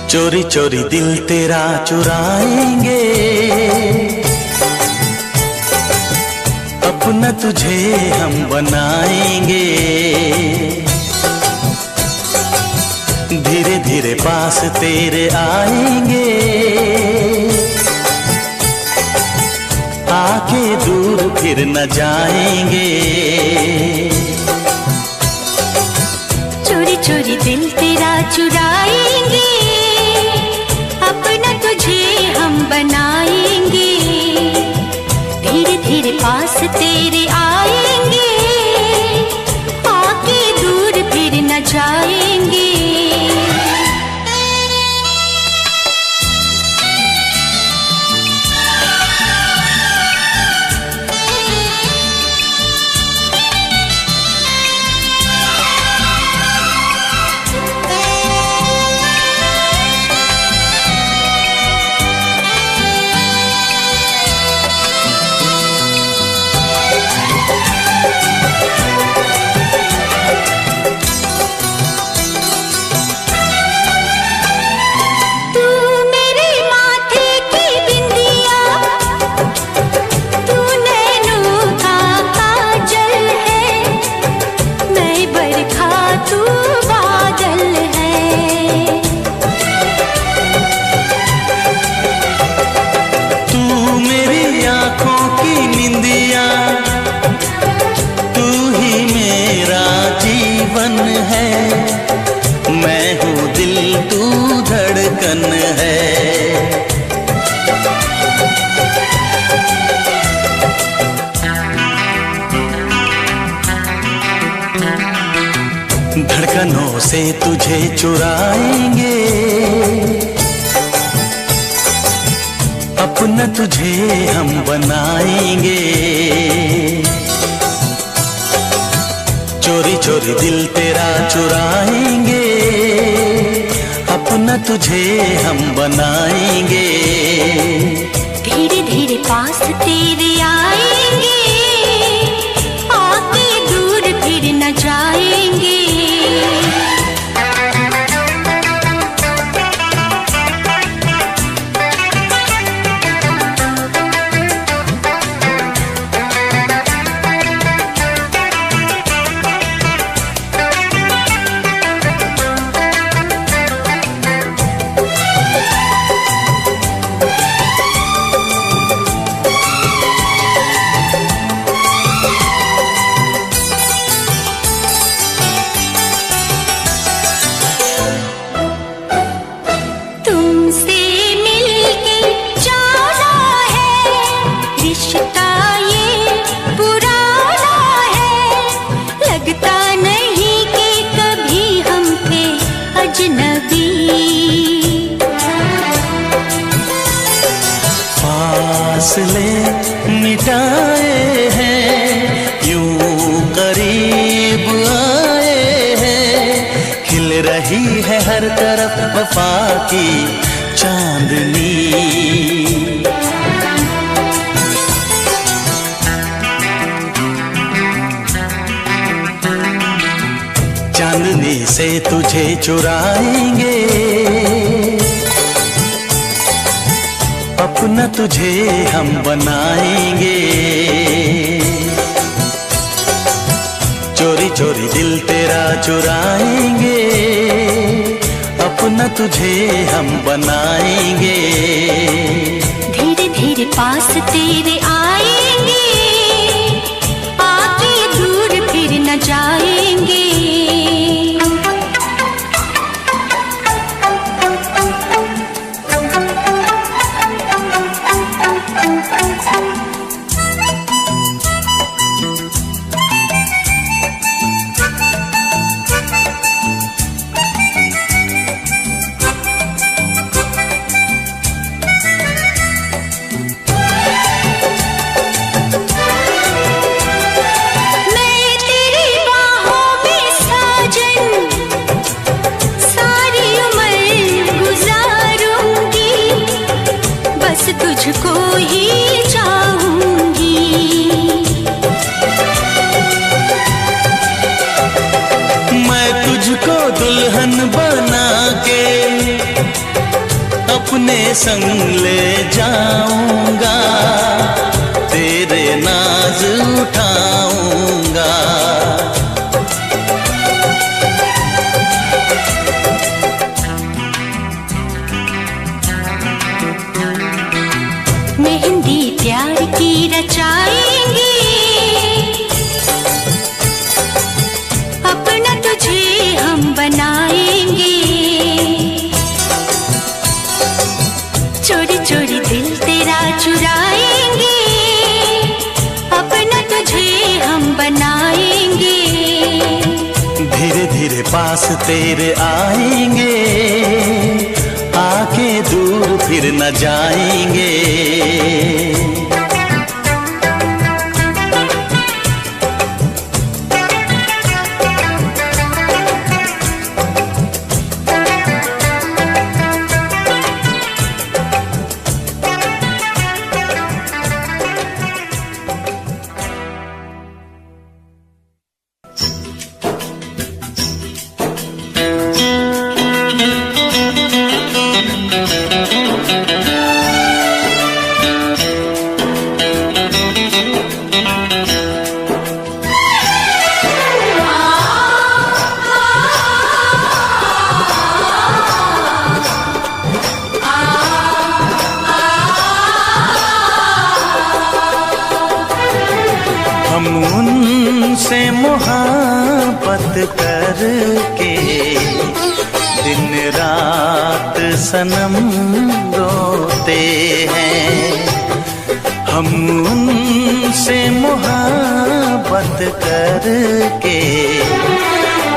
चोरी चोरी दिल तेरा चुराएंगे, अपना तुझे हम बनाएंगे। धीरे धीरे पास तेरे आएंगे, आके दूर फिर न जाएंगे। चोरी चोरी दिल तेरा चुराएंगे, अपना तुझे हम बनाएंगे। धीरे धीरे पास तेरे आएंगे, आके दूर फिर न जाएंगे। धड़कनों से तुझे चुराएंगे, अपना तुझे हम बनाएंगे। चोरी चोरी दिल तेरा चुराएंगे, अपना तुझे हम बनाएंगे। धीरे धीरे पास तेरे आएंगे, आके दूर फिर न जाएंगे। फासले मिटाए हैं, यूं करीब आए हैं। खिल रही है हर तरफ वफा की चांदनी। चांदनी से तुझे चुराएंगे, अपना तुझे हम बनाएंगे। चोरी चोरी दिल तेरा चुराएंगे, अपना तुझे हम बनाएंगे। धीरे धीरे पास तेरे आएंगे, आके दूर फिर न जाएंगे। मैं तेरी बाहों में अपने संग ले जाऊंगा, तेरे नाज उठाऊंगा। मेहंदी प्यार की रचाएंगे, अपना तुझे हम बनाएंगे। चोरी चोरी दिल तेरा चुराएंगे, अपना तुझे हम बनाएंगे। धीरे धीरे पास तेरे आएंगे, आके दूर फिर न जाएंगे। हम उनसे मोहब्बत करके दिन रात सनम रोते हैं। हम उनसे मोहब्बत करके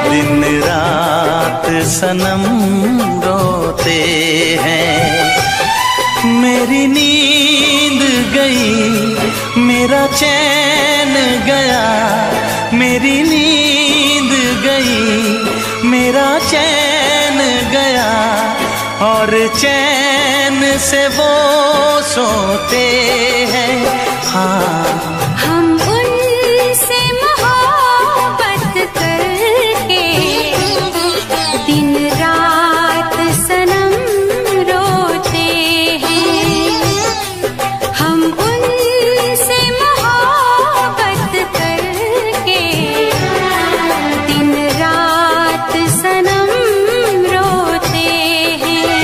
दिन रात सनम रोते हैं। मेरी नींद गई, मेरा चैन गया, मेरी नींद गई, मेरा चैन गया, और चैन से वो सोते हैं। हाँ, हम उनसे मोहब्बत करके दिन रात सनम रोते हैं। हम उनसे मोहब्बत करके दिन रात सनम रोते हैं।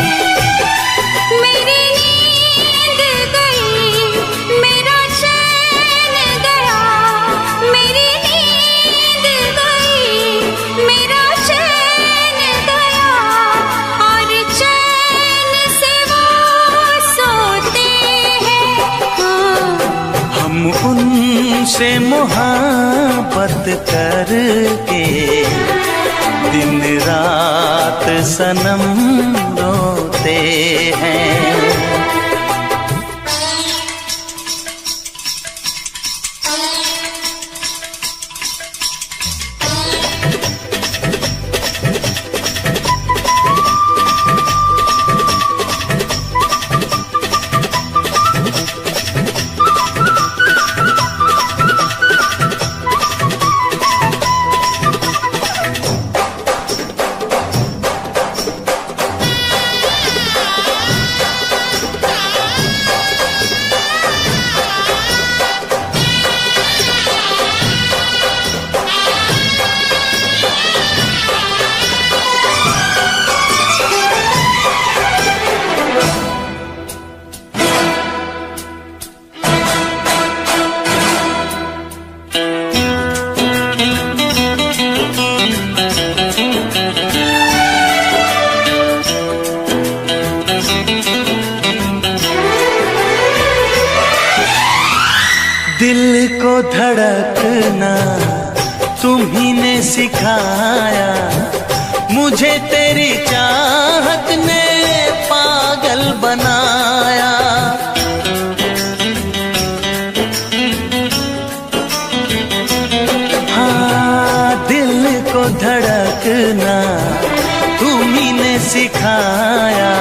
मेरी नींद गई, मेरा चैन गया, मेरी नींद गई, मेरा चैन गया, और चैन से वो सोते हैं। हाँ, हम उनसे मोहब्बत करके दिन रात सनम रोते हैं। दिल को धड़कना तुम्ही ने सिखाया, मुझे तेरी चाहत ने पागल बनाया। हाँ, दिल को धड़कना तुम्ही ने सिखाया,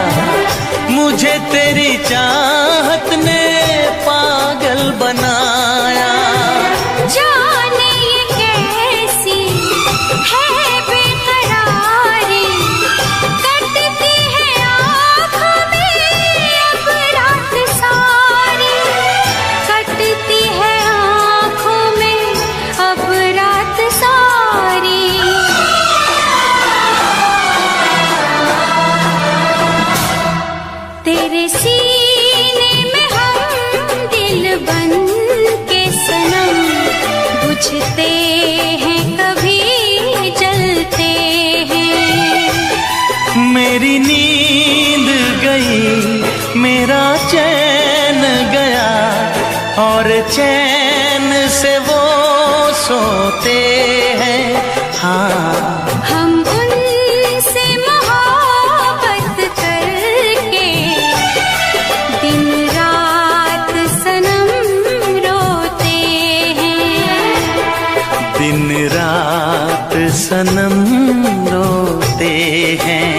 मुझे तेरी चाहत ने पागल बनाया। जाने ये कैसी है बेकरारी, कटती है आँखों में तेरे सीने में हम दिल बन के सनम, बुझते हैं कभी जलते हैं। मेरी नींद गई, मेरा चैन गया, और चैन से वो सोते हैं। हाँ, हम उनसे मोहब्बत करके दिन रात सनम रोते हैं। दिन रात सनम रोते हैं।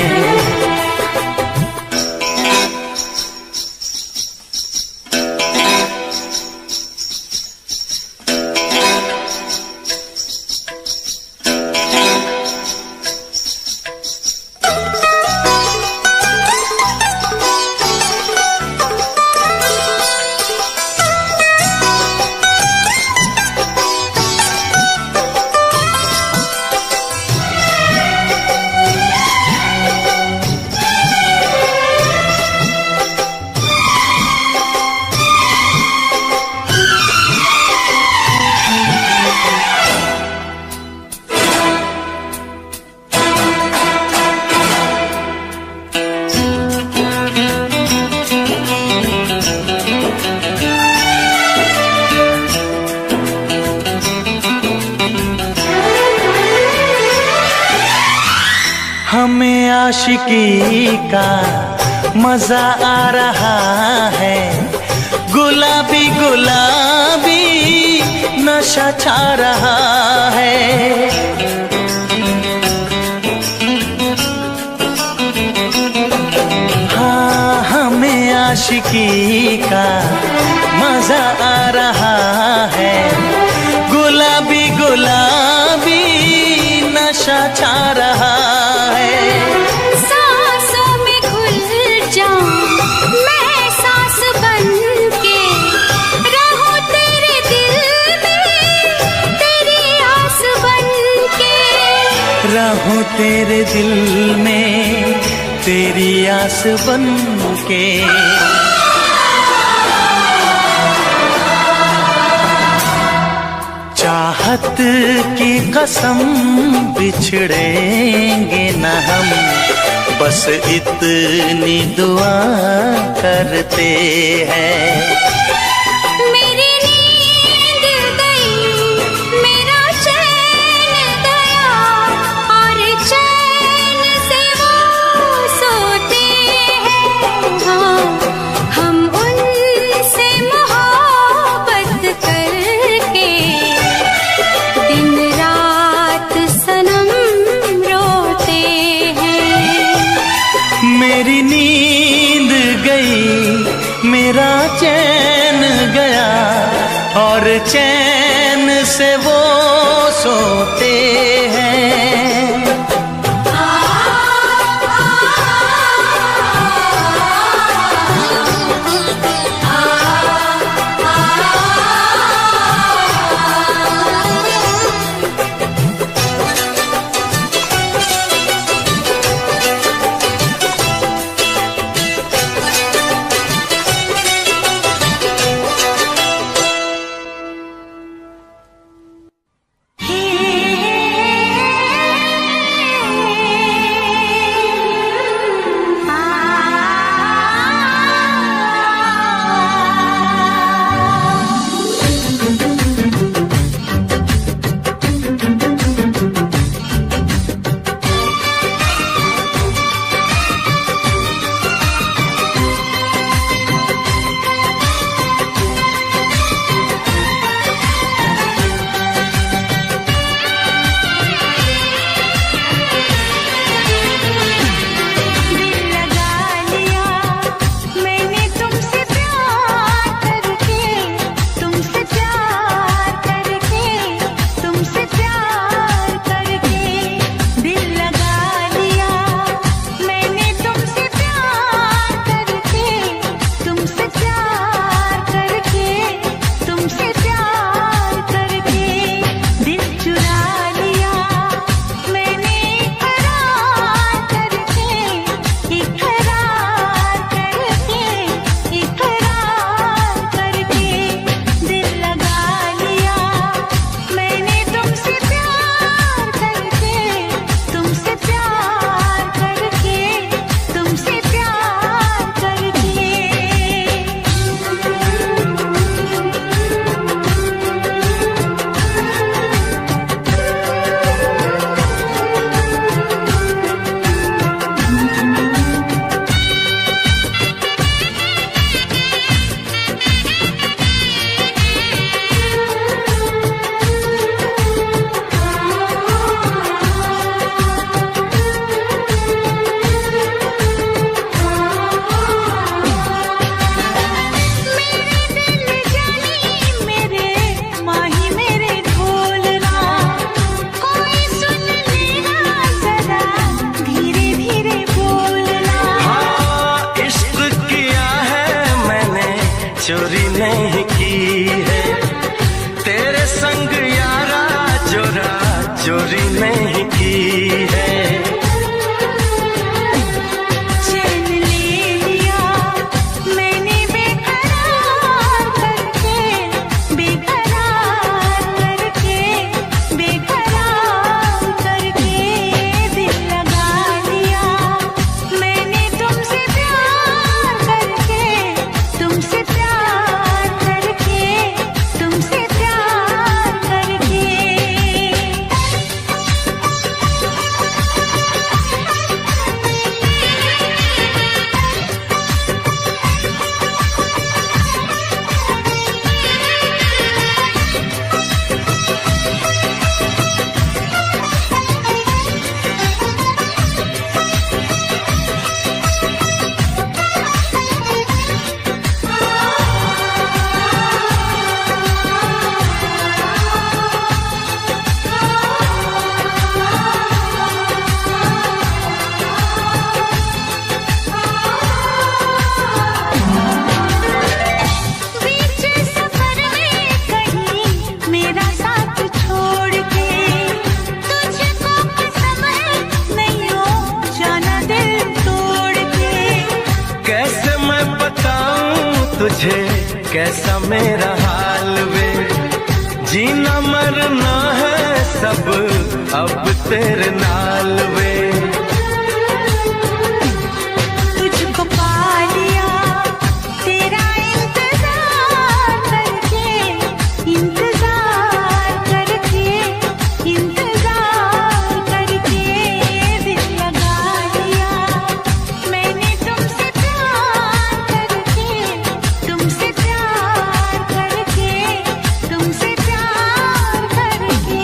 हमें आशिकी का मजा आ रहा है, गुलाबी गुलाबी नशा छा रहा है। हाँ, हमें आशिकी का मजा आ रहा है, गुलाबी गुलाबी नशा छा रहा है। सांसों में घुल जाऊं मैं सांस बन के, रहूं तेरे दिल में तेरी आस बन के। रहूं तेरे दिल में तेरी आस बन के। चाहत की कसम बिछड़ेंगे न हम, बस इतनी दुआ करते हैं। मेरी नींद गई, मेरा चैन गया, और चैन से वो सोते हैं। हाँ, हम उनसे मोहब्बत करके दिन रात सनम रोते हैं। मेरी नींद गई, मेरा चैन गया, और चैन से वो सोते हैं। चोरी नहीं की है, तेरे संग यारा चोरा चोरी नहीं की है। चैन ले लिया मैंने बेकरार करके, बेकरार करके, बेकरार करके दिल लगा लिया मैंने तुमसे प्यार करके, तुमसे प्यार करके, तुमसे प्यार करके। बीच सफर में कहीं मेरा साथ छोड़ के, तुझको कसम है नहीं हो जाना दिल तोड़ के। कैसे मैं बताऊं तुझे कैसा मेरा हाल वे, जीना मरना है सब अब तेरे नाल वे। तुझको पा लिया तेरा इंतजार करके, इंतजार करके, इंतजार करके दिल लगा लिया मैंने तुमसे प्यार करके, तुमसे प्यार करके, तुमसे प्यार करके।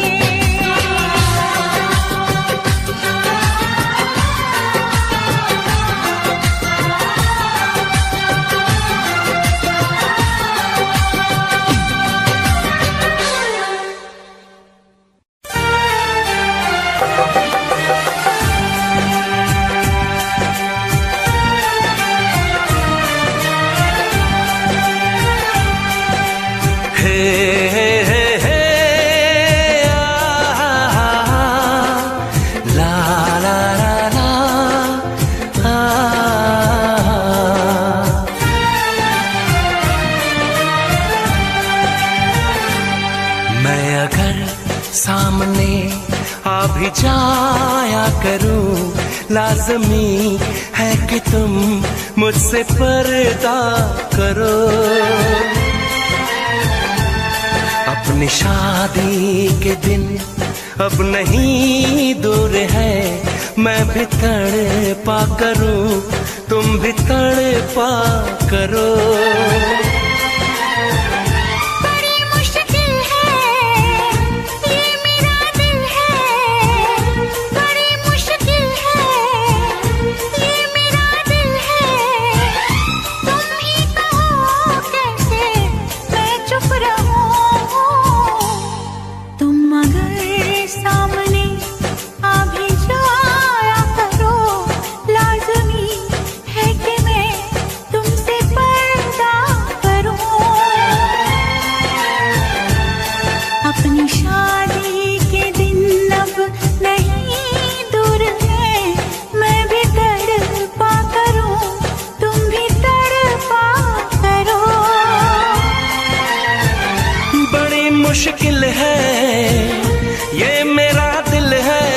हे हे हे ला ला ला ला मैं अगर सामने आ भी जाया करूं, लाजमी है कि तुम मुझसे पर्दा करो। अपनी शादी के दिन अब नहीं दूर है, मैं भी तड़पा करूं तुम भी तड़पा करो। बड़ी मुश्किल है ये मेरा दिल है, बड़ी मुश्किल है ये मेरा दिल है। तुम ही कहो कैसे मैं चुप रहूं, तुम अगर सामने आ भी जाया करो, लाज़मी है कि मैं तुमसे पर्दा करूं। अपनी शादी के दिन अब नहीं दूर है, मैं भी तड़पा करूं तुम भी तड़पा करो। बड़ी मुश्किल है ये मेरा दिल है,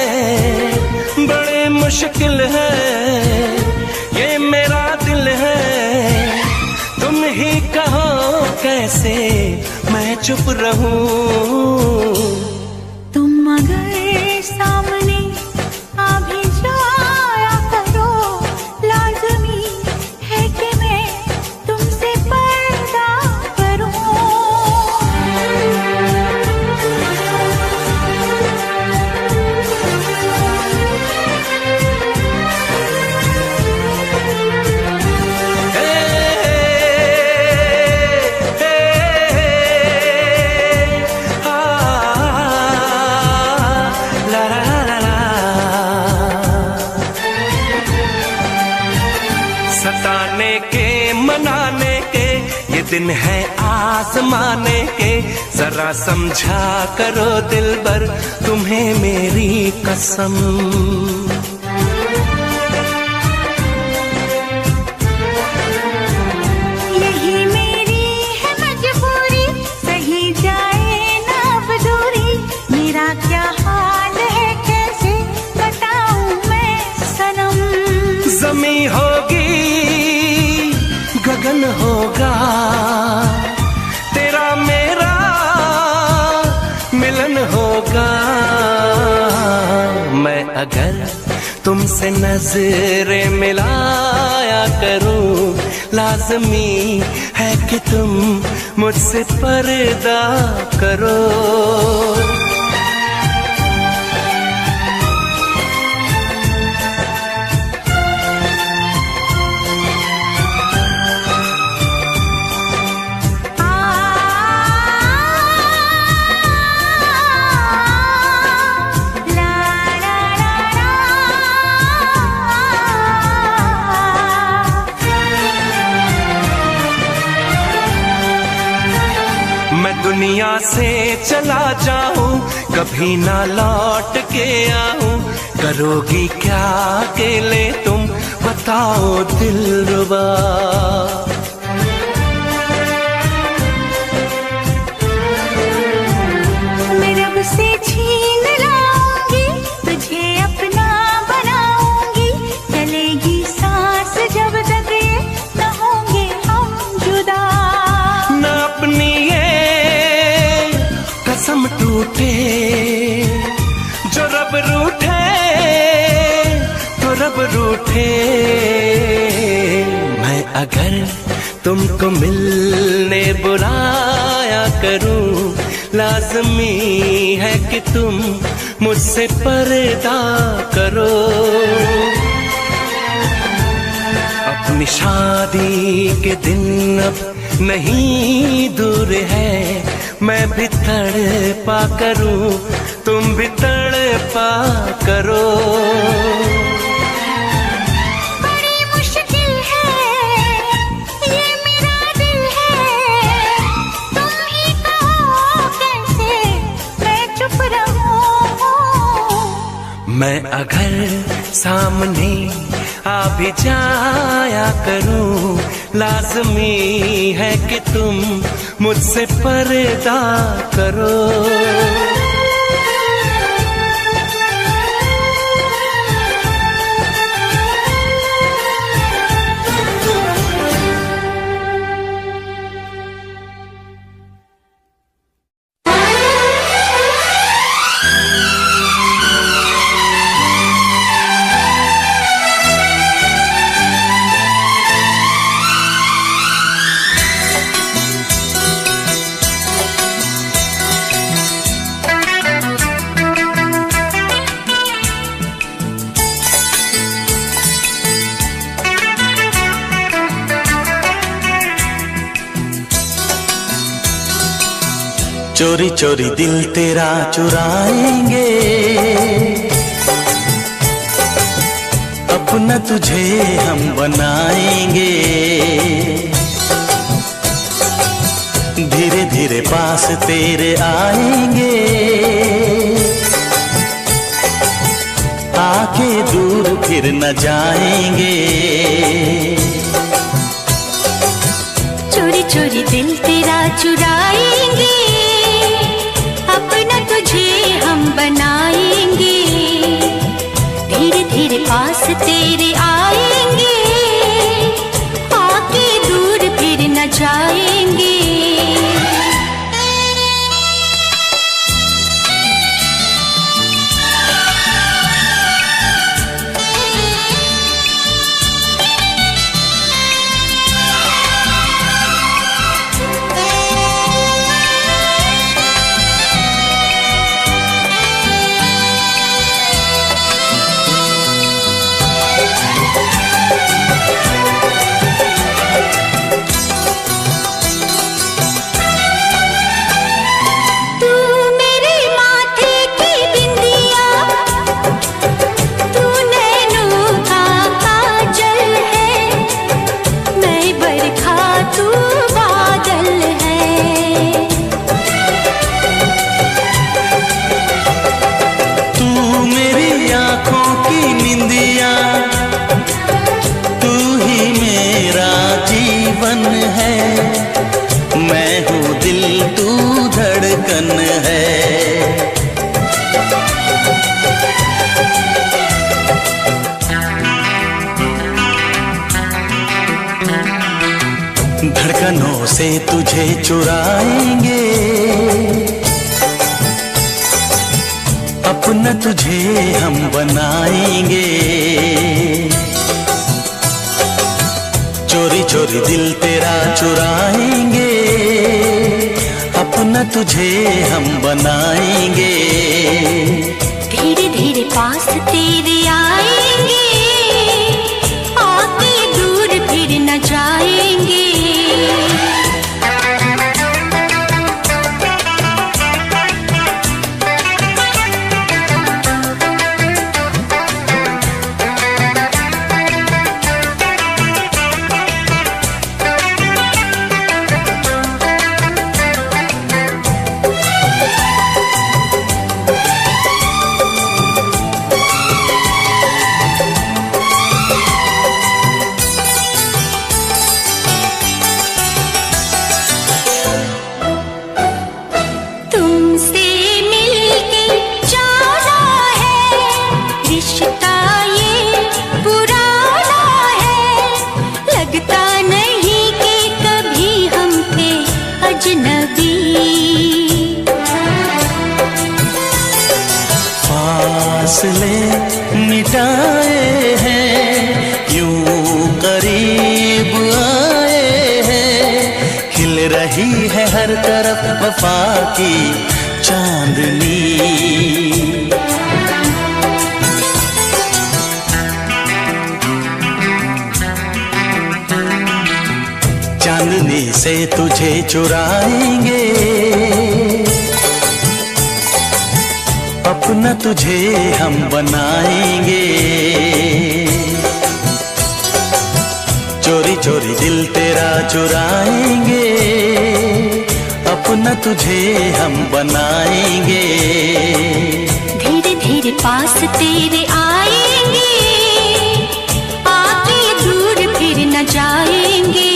बड़ी मुश्किल है ये मेरा दिल है। तुम ही कहो कैसे मैं चुप रहूं। तुम अगर सामने आ भी जाया करो, लाज़मी है कि मैं तुमसे पर्दा करूं। हे, हे, हे, जाने के मनाने के, ये दिन है आजमाने के। जरा समझा करो दिलबर तुम्हें मेरी कसम। यही मेरी है मजबूरी, सही जाए ना अब दूरी। मेरा क्या हाल है कैसे बताऊं मैं सनम। ज़मीं होगी गगन होगा, तेरा मेरा मिलन होगा। मैं अगर तुमसे नजरें मिलाया करूं, लाज़मी है कि तुम मुझसे पर्दा करो। दुनिया से चला जाऊं, कभी ना लौट के आऊं। करोगी क्या अकेले तुम बताओ दिलरुबा। मैं रब से छीन लाऊंगी, तुझे अपना बनाऊंगी। चलेगी सांस जब तक ये न होंगे हम जुदा। न अपनी कसम टूटे, जो रब रूठे तो रब रूठे। मैं अगर तुमको मिलने बुलाया करूं, लाज़मी है कि तुम मुझसे पर्दा करो। अपनी शादी के दिन अब नहीं दूर है, मैं भी तड़पा करूं, तुम भी तड़पा करो। बड़ी मुश्किल है ये मेरा दिल है, तुम ही कहो कैसे मैं चुप रहूं। मैं अगर सामने आ भी जाया करूं, लाज़मी है कि तुम मुझसे पर्दा करो। चोरी चोरी दिल तेरा चुराएंगे, अपना तुझे हम बनाएंगे। धीरे धीरे पास तेरे आएंगे, आके दूर फिर न जाएंगे। चोरी चोरी दिल तेरा चुराएंगे, अपना तुझे हम बनाएंगे। धीरे धीरे पास तेरे आएंगे, आके दूर फिर न जाएंगे। धड़कनों से तुझे चुराएंगे, अपना तुझे हम बनाएंगे। चोरी चोरी दिल तेरा चुराएंगे, अपना तुझे हम बनाएंगे। धीरे धीरे पास तेरे आएंगे, आके दूर फिर न जाएंगे। फासले मिटाए हैं, यूं करीब आए हैं। खिल रही है हर तरफ वफा की चांदनी। चांदनी से तुझे चुराएंगे, अपना तुझे हम बनाएंगे। चोरी चोरी दिल तेरा चुराएंगे, अपना तुझे हम बनाएंगे। धीरे धीरे पास तेरे आएंगे, आके दूर फिर न जाएंगे।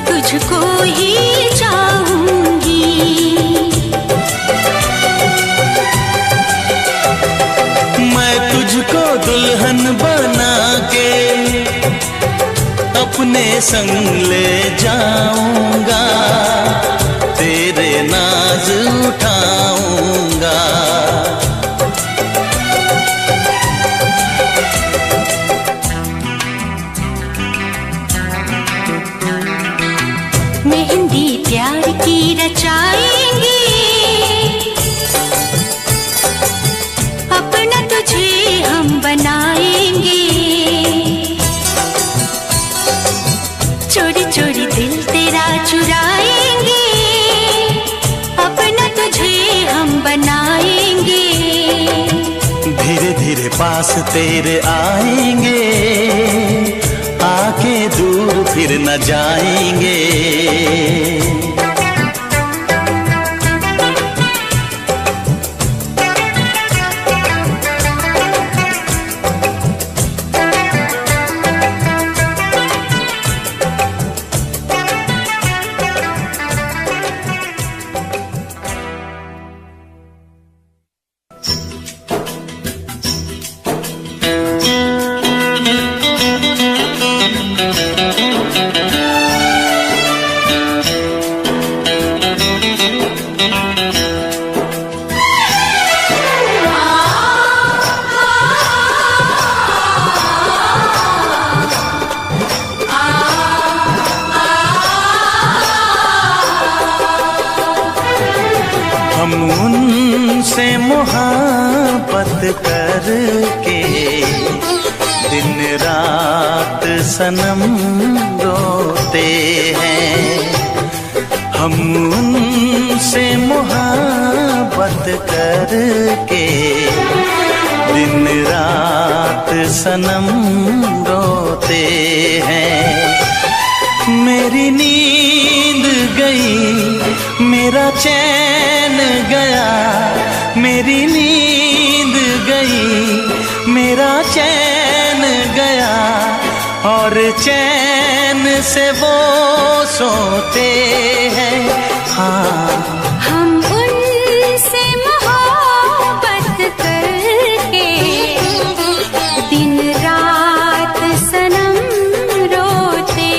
तुझको ही चाहूंगी, मैं तुझको दुल्हन बना के अपने संग ले जाऊंगा, तेरे नाज उठाऊंगा। मेहंदी प्यार की रचाएंगे, अपना तुझे हम बनाएंगे। चोरी चोरी दिल तेरा चुराएंगे, अपना तुझे हम बनाएंगे। धीरे धीरे पास तेरे आएंगे, आके दूर फिर न जाएंगे। हम उनसे मोहब्बत करके दिन रात सनम रोते हैं। हम उनसे मोहब्बत करके दिन रात सनम रोते हैं। मेरी नींद गई, मेरा चैन गया, मेरी नींद गई, मेरा चैन गया, और चैन से वो सोते हैं। हाँ, हम उनसे मोहब्बत करके दिन रात सनम रोते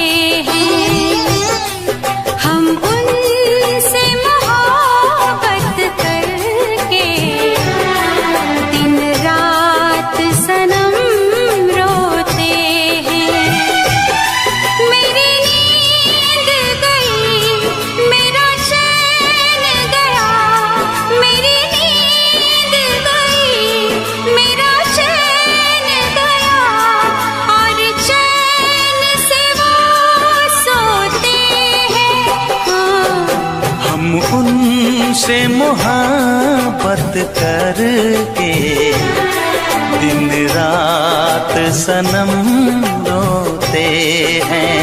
हैं। हम उनसे मोहब्बत करके दिन रात सनम रोते हैं। मेरी नींद गई, मेरा चैन गया, मेरी नींद गई, मेरा चैन गया, और चैन से वो सोते हैं। हाँ, हम उनसे मोहब्बत करके दिन रात सनम रोते हैं।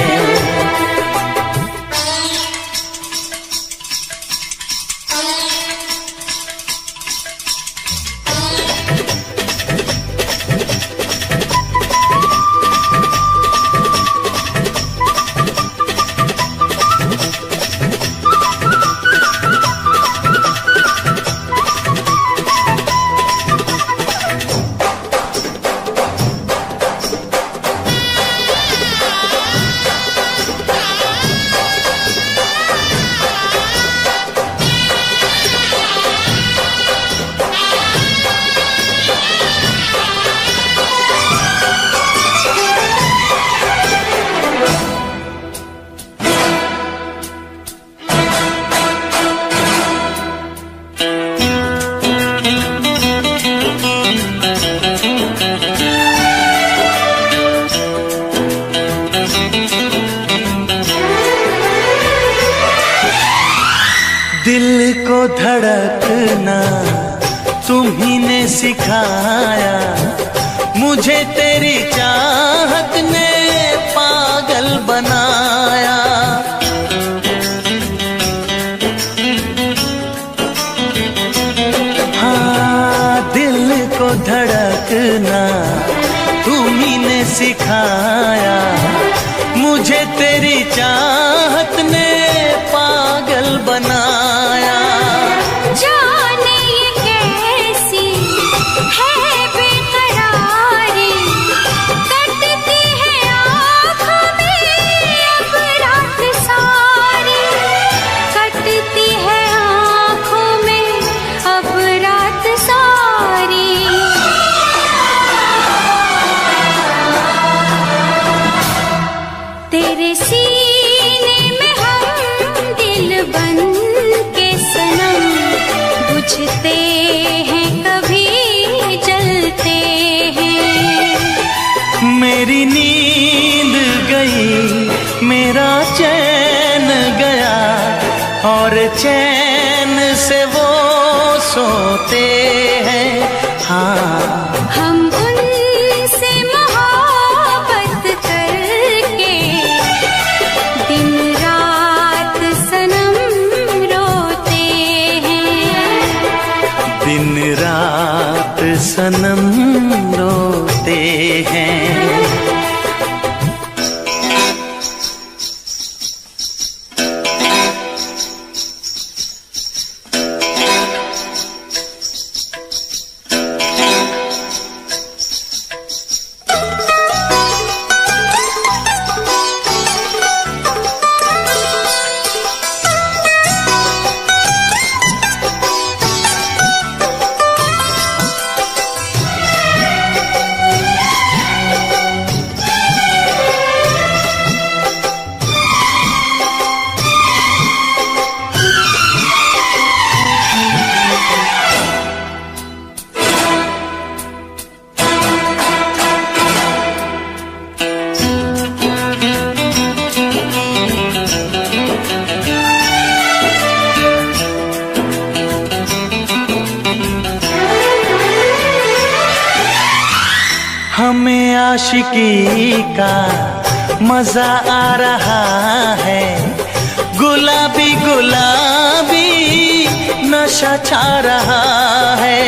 दिल को धड़कना तुम्ही ने सिखाया, मुझे तेरी चाहत ने पागल बनाया। हाँ, दिल को धड़कना तुम्ही ने सिखाया, मुझे तेरी चाहत ने पागल बनाया। जाने ये कैसी है बेकरारी, कटती है आँखों में अब रात सारी, कटती है आँखों में अब रात सारी। तेरे सीने में हम दिल बन के सनम, बुझते हैं कभी जलते हैं। मेरी नींद गई, मेरा चैन गया, और चैन से वो सोते हैं। हाँ, हम उनसे मोहब्बत करके दिन रात सनम रोते हैं। दिन रात सनम रोते हैं। हमें आशिकी का मजा आ रहा है, गुलाबी गुलाबी नशा छा रहा है।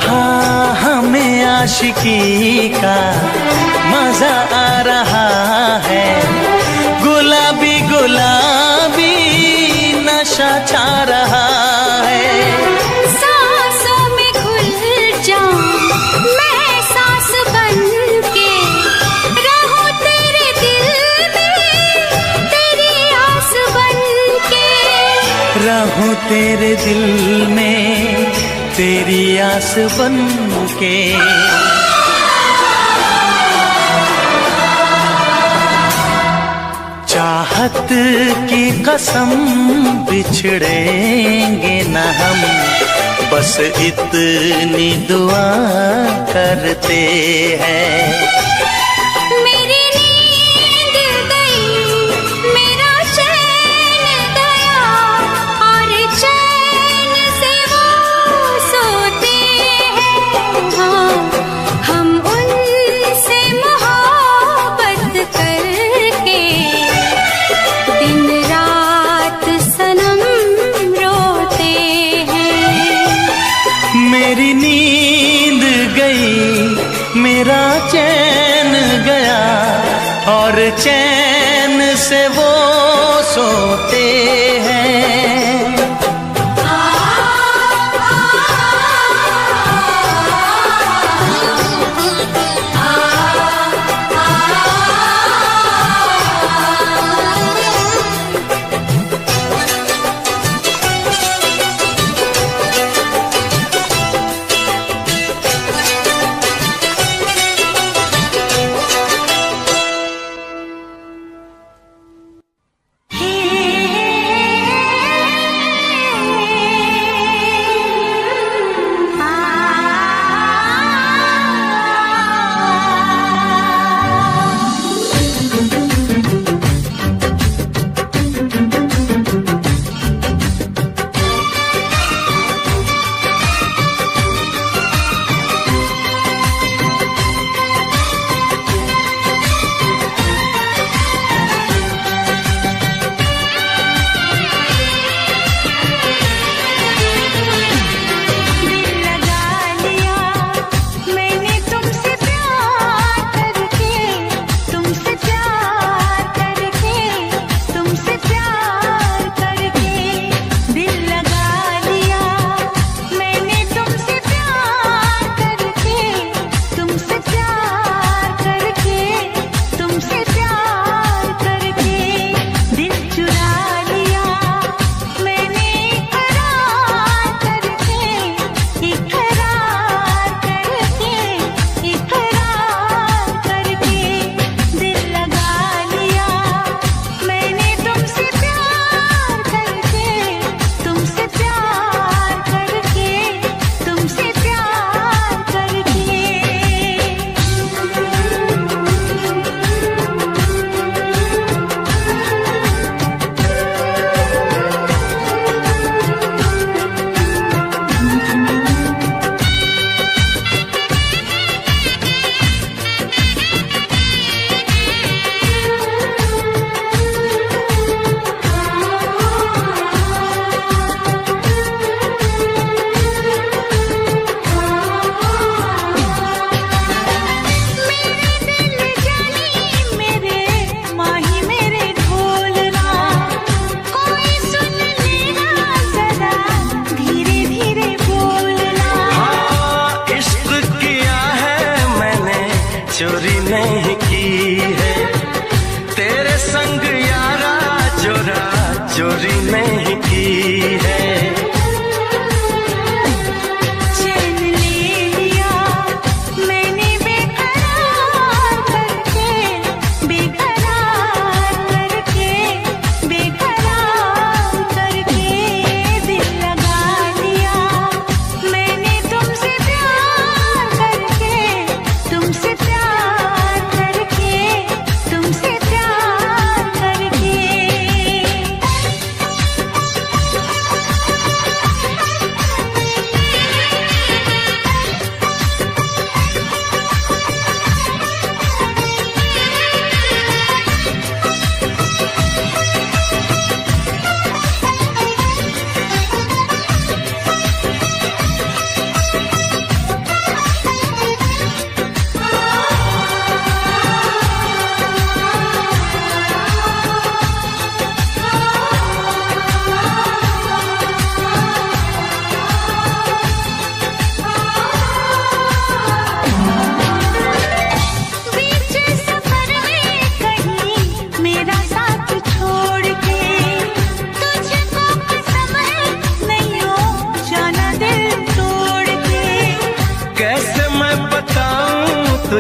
हाँ, हमें आशिकी का मजा आ रहा है, गुलाबी गुलाबी नशा छा रहा है। सांसों में घुल जाऊं मैं सांस बन के, रहूं तेरे दिल में तेरी आस बन के, रहूं तेरे दिल में तेरी आस बन के। चाहत की कसम बिछड़ेंगे न हम, बस इतनी दुआ करते हैं। मेरी नींद गई मेरा चैन गया, और चैन से वो सोते हैं। हाँ, हम उनसे मोहब्बत करके दिन रात सनम रोते हैं। मेरी नींद गई मेरा चैन गया, और चैन से वो सोते हैं।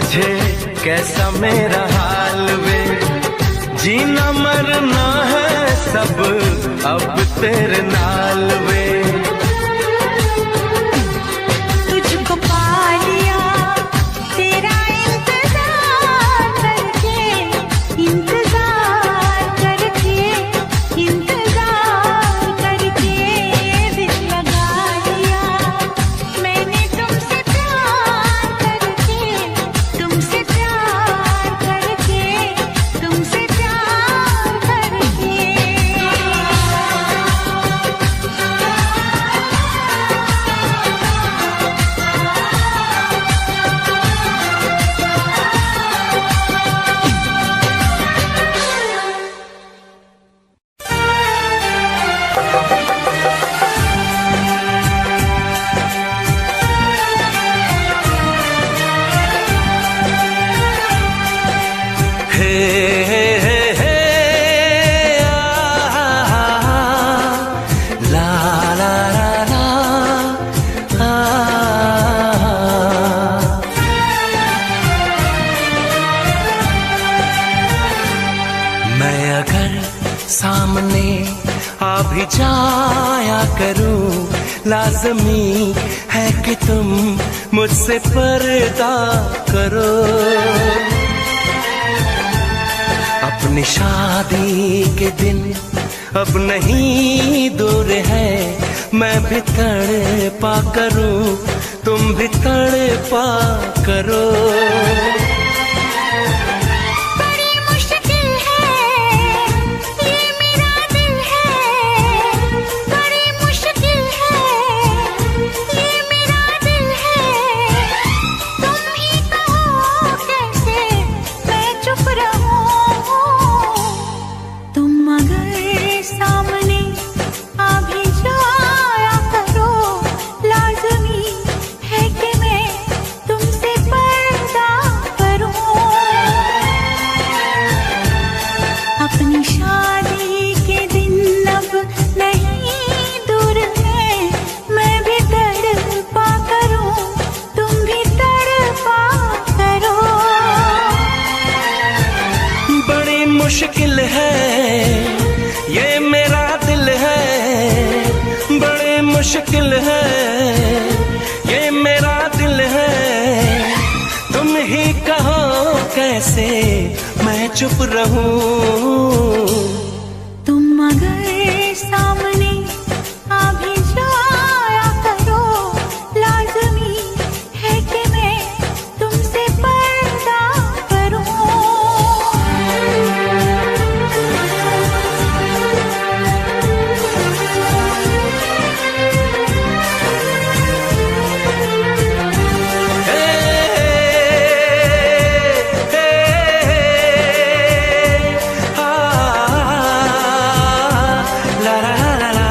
तुझे कैसा मेरा हाल वे, जीना मरना है सब अब तेरे नाल वे। तुझको पा लिया तेरा इंतजार करके, इंतजार करके, इंतजार करके दिल लगा लिया मैंने तुमसे प्यार करके, तुमसे प्यार करके, तुमसे प्यार करके। हे हे हे ला ला ला ला मैं अगर सामने आ भी जाया करूं, लाज़मी है कि तुम मुझसे पर्दा करो। अपनी शादी के दिन अब नहीं दूर है, मैं भी तड़पा करूं, तुम भी तड़पा करो। बड़ी मुश्किल है ये मेरा दिल है, बड़ी मुश्किल है ये मेरा दिल है। तुम ही कहो कैसे मैं चुप रहूं, तुम अगर सामने आ भी जाया करो, लाज़मी है कि मैं तुमसे पर्दा करूं। अपनी शादी के दिन अब नहीं दूर है, मैं भी तड़पा करूं, तुम भी तड़पा करो। बड़ी मुश्किल है ये मेरा दिल है, बड़ी मुश्किल है ये मेरा दिल है। तुम ही कहो कैसे मैं चुप रहूं। तुम अगर सामने आ भी जाया करो, लाज़मी है कि मैं तुमसे पर्दा करूं। हे हे आ ला ला ला ला।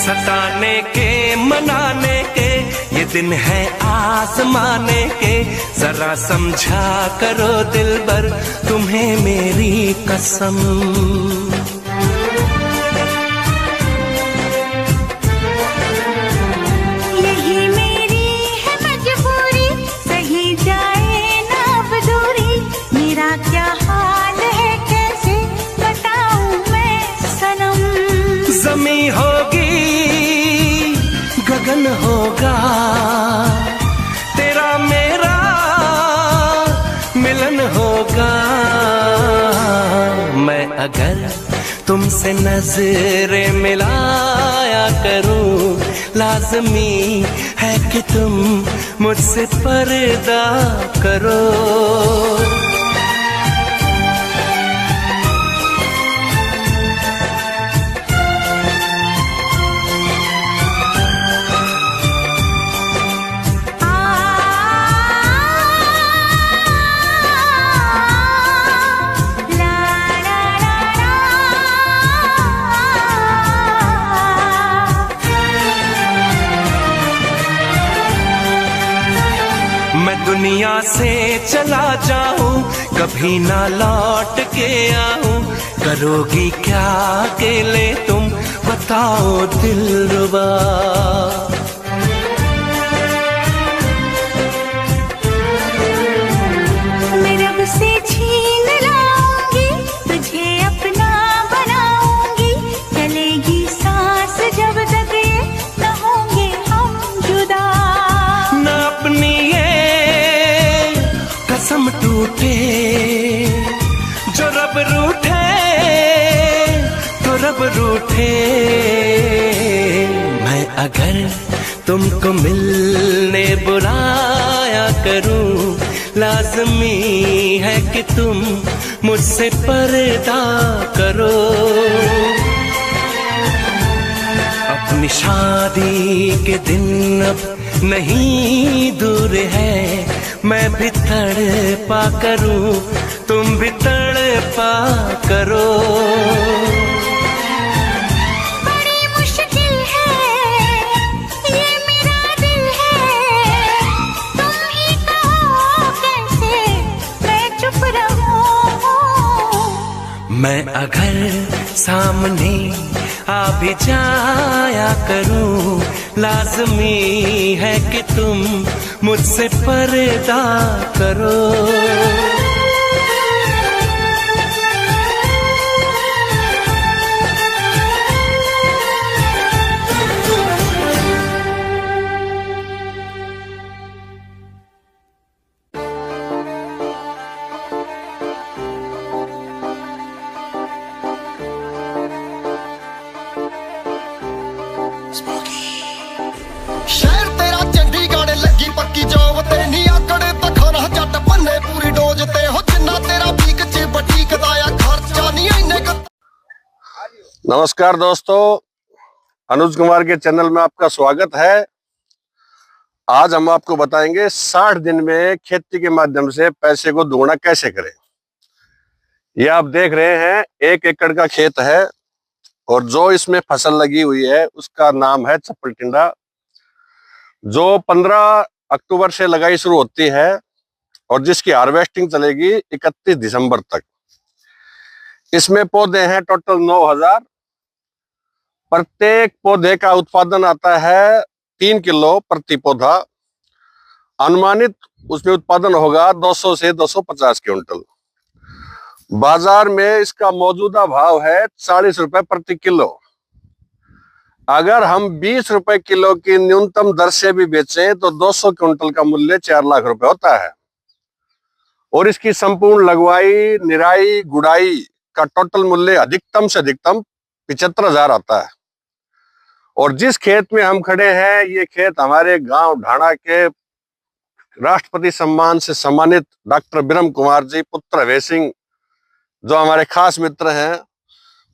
सताने के मनाने के ये दिन है आसमाने के, जरा समझा करो दिलबर तुम्हें मेरी कसम। यही मेरी है मजबूरी, सही जाए ना अब दूरी, मेरा क्या हाल है कैसे बताऊं मैं सनम। ज़मी होगी गगन होगा, तेरा मेरा मिलन होगा। मैं अगर तुमसे नजरें मिलाया करूं, लाज़मी है कि तुम मुझसे पर्दा करो। मैं दुनिया से चला जाऊं, कभी ना लौट के आऊं, करोगी क्या अकेले तुम बताओ दिलरुबा। रूठे। मैं अगर तुमको मिलने बुलाया करूं, लाज़मी है कि तुम मुझसे पर्दा करो। अपनी शादी के दिन अब नहीं दूर है, मैं भी तड़पा करूं, तुम भी तड़पा करो। बड़ी मुश्किल है ये मेरा दिल है, तुम ही कहो कैसे मैं चुप रहूं। मैं अगर सामने आ भी जाया करूं, लाज़मी है कि तुम मुझसे पर्दा करो। शहर तेरा चंडीगढ़ लगी पक्की जॉब ते नी आकड़े तखाना जट पन्ने पूरी डोज ते हो जिन्ना तेरा बीक च बटीक दाया खर्चा नहीं इन्ने नमस्कार दोस्तों, अनुज कुमार के चैनल में आपका स्वागत है। आज हम आपको बताएंगे 60 दिन में खेती के माध्यम से पैसे को दोगुना कैसे करें। ये आप देख रहे हैं 1 एकड़ का खेत है और जो इसमें फसल लगी हुई है उसका नाम है चप्पल टिंडा, जो 15 अक्टूबर से लगाई शुरू होती है और जिसकी हार्वेस्टिंग चलेगी 31 दिसंबर तक। इसमें पौधे हैं टोटल 9000। प्रत्येक पौधे का उत्पादन आता है 3 किलो प्रति पौधा। अनुमानित उसमें उत्पादन होगा 200 से 250 क्विंटल। बाजार में इसका मौजूदा भाव है 40 रुपए प्रति किलो। अगर हम 20 रुपए किलो की न्यूनतम दर से भी बेचें तो 200 क्विंटल का मूल्य 4 लाख रुपए होता है। और इसकी संपूर्ण लगवाई, निराई, गुड़ाई का टोटल मूल्य अधिकतम से अधिकतम 75,000 आता है। और जिस खेत में हम खड़े हैं, ये खेत हमारे गांव ढाणा के राष्ट्रपति सम्मान से सम्मानित डॉक्टर बिरम कुमार जी पुत्र अभय सिंह, जो हमारे खास मित्र हैं,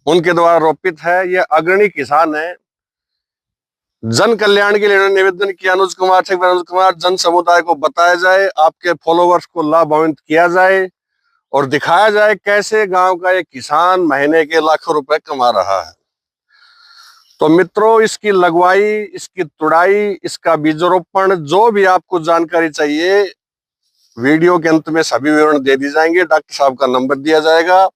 उनके द्वारा रोपित है। ये अग्रणी किसान है। जन कल्याण के लिए इन्होंने निवेदन किया अनुज कुमार जन समुदाय को बताया जाए, आपके फॉलोवर्स को लाभान्वित किया जाए और दिखाया जाए कैसे गांव का एक किसान महीने के लाखों रुपए कमा रहा है। तो मित्रों, इसकी लगवाई, इसकी तुड़ाई, इसका बीजरोपण, जो भी आपको जानकारी चाहिए, वीडियो के अंत में सभी विवरण दे दी जाएंगे। डॉक्टर साहब का नंबर दिया जाएगा।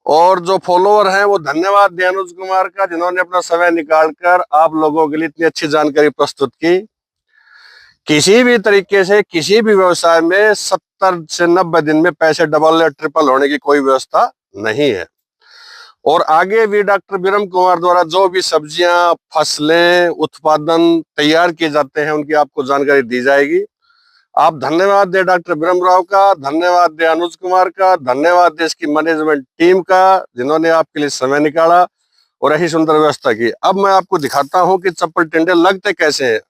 और जो फॉलोवर हैं वो धन्यवाद दें अनुज कुमार का, जिन्होंने अपना समय निकालकर आप लोगों के लिए इतनी अच्छी जानकारी प्रस्तुत की। किसी भी तरीके से किसी भी व्यवसाय में 70 से 90 दिन में पैसे डबल या ट्रिपल होने की कोई व्यवस्था नहीं है। और आगे भी डॉक्टर बिरम कुमार द्वारा जो भी सब्जियां, फसलें, उत्पादन तैयार किए जाते हैं, उनकी आपको जानकारी दी जाएगी। आप धन्यवाद दे डॉक्टर बिरम राव का, धन्यवाद दे अनुज कुमार का, धन्यवाद दे इसकी मैनेजमेंट टीम का, जिन्होंने आपके लिए समय निकाला और ऐसी सुंदर व्यवस्था की। अब मैं आपको दिखाता हूं कि चप्पल टिंडे लगते कैसे हैं।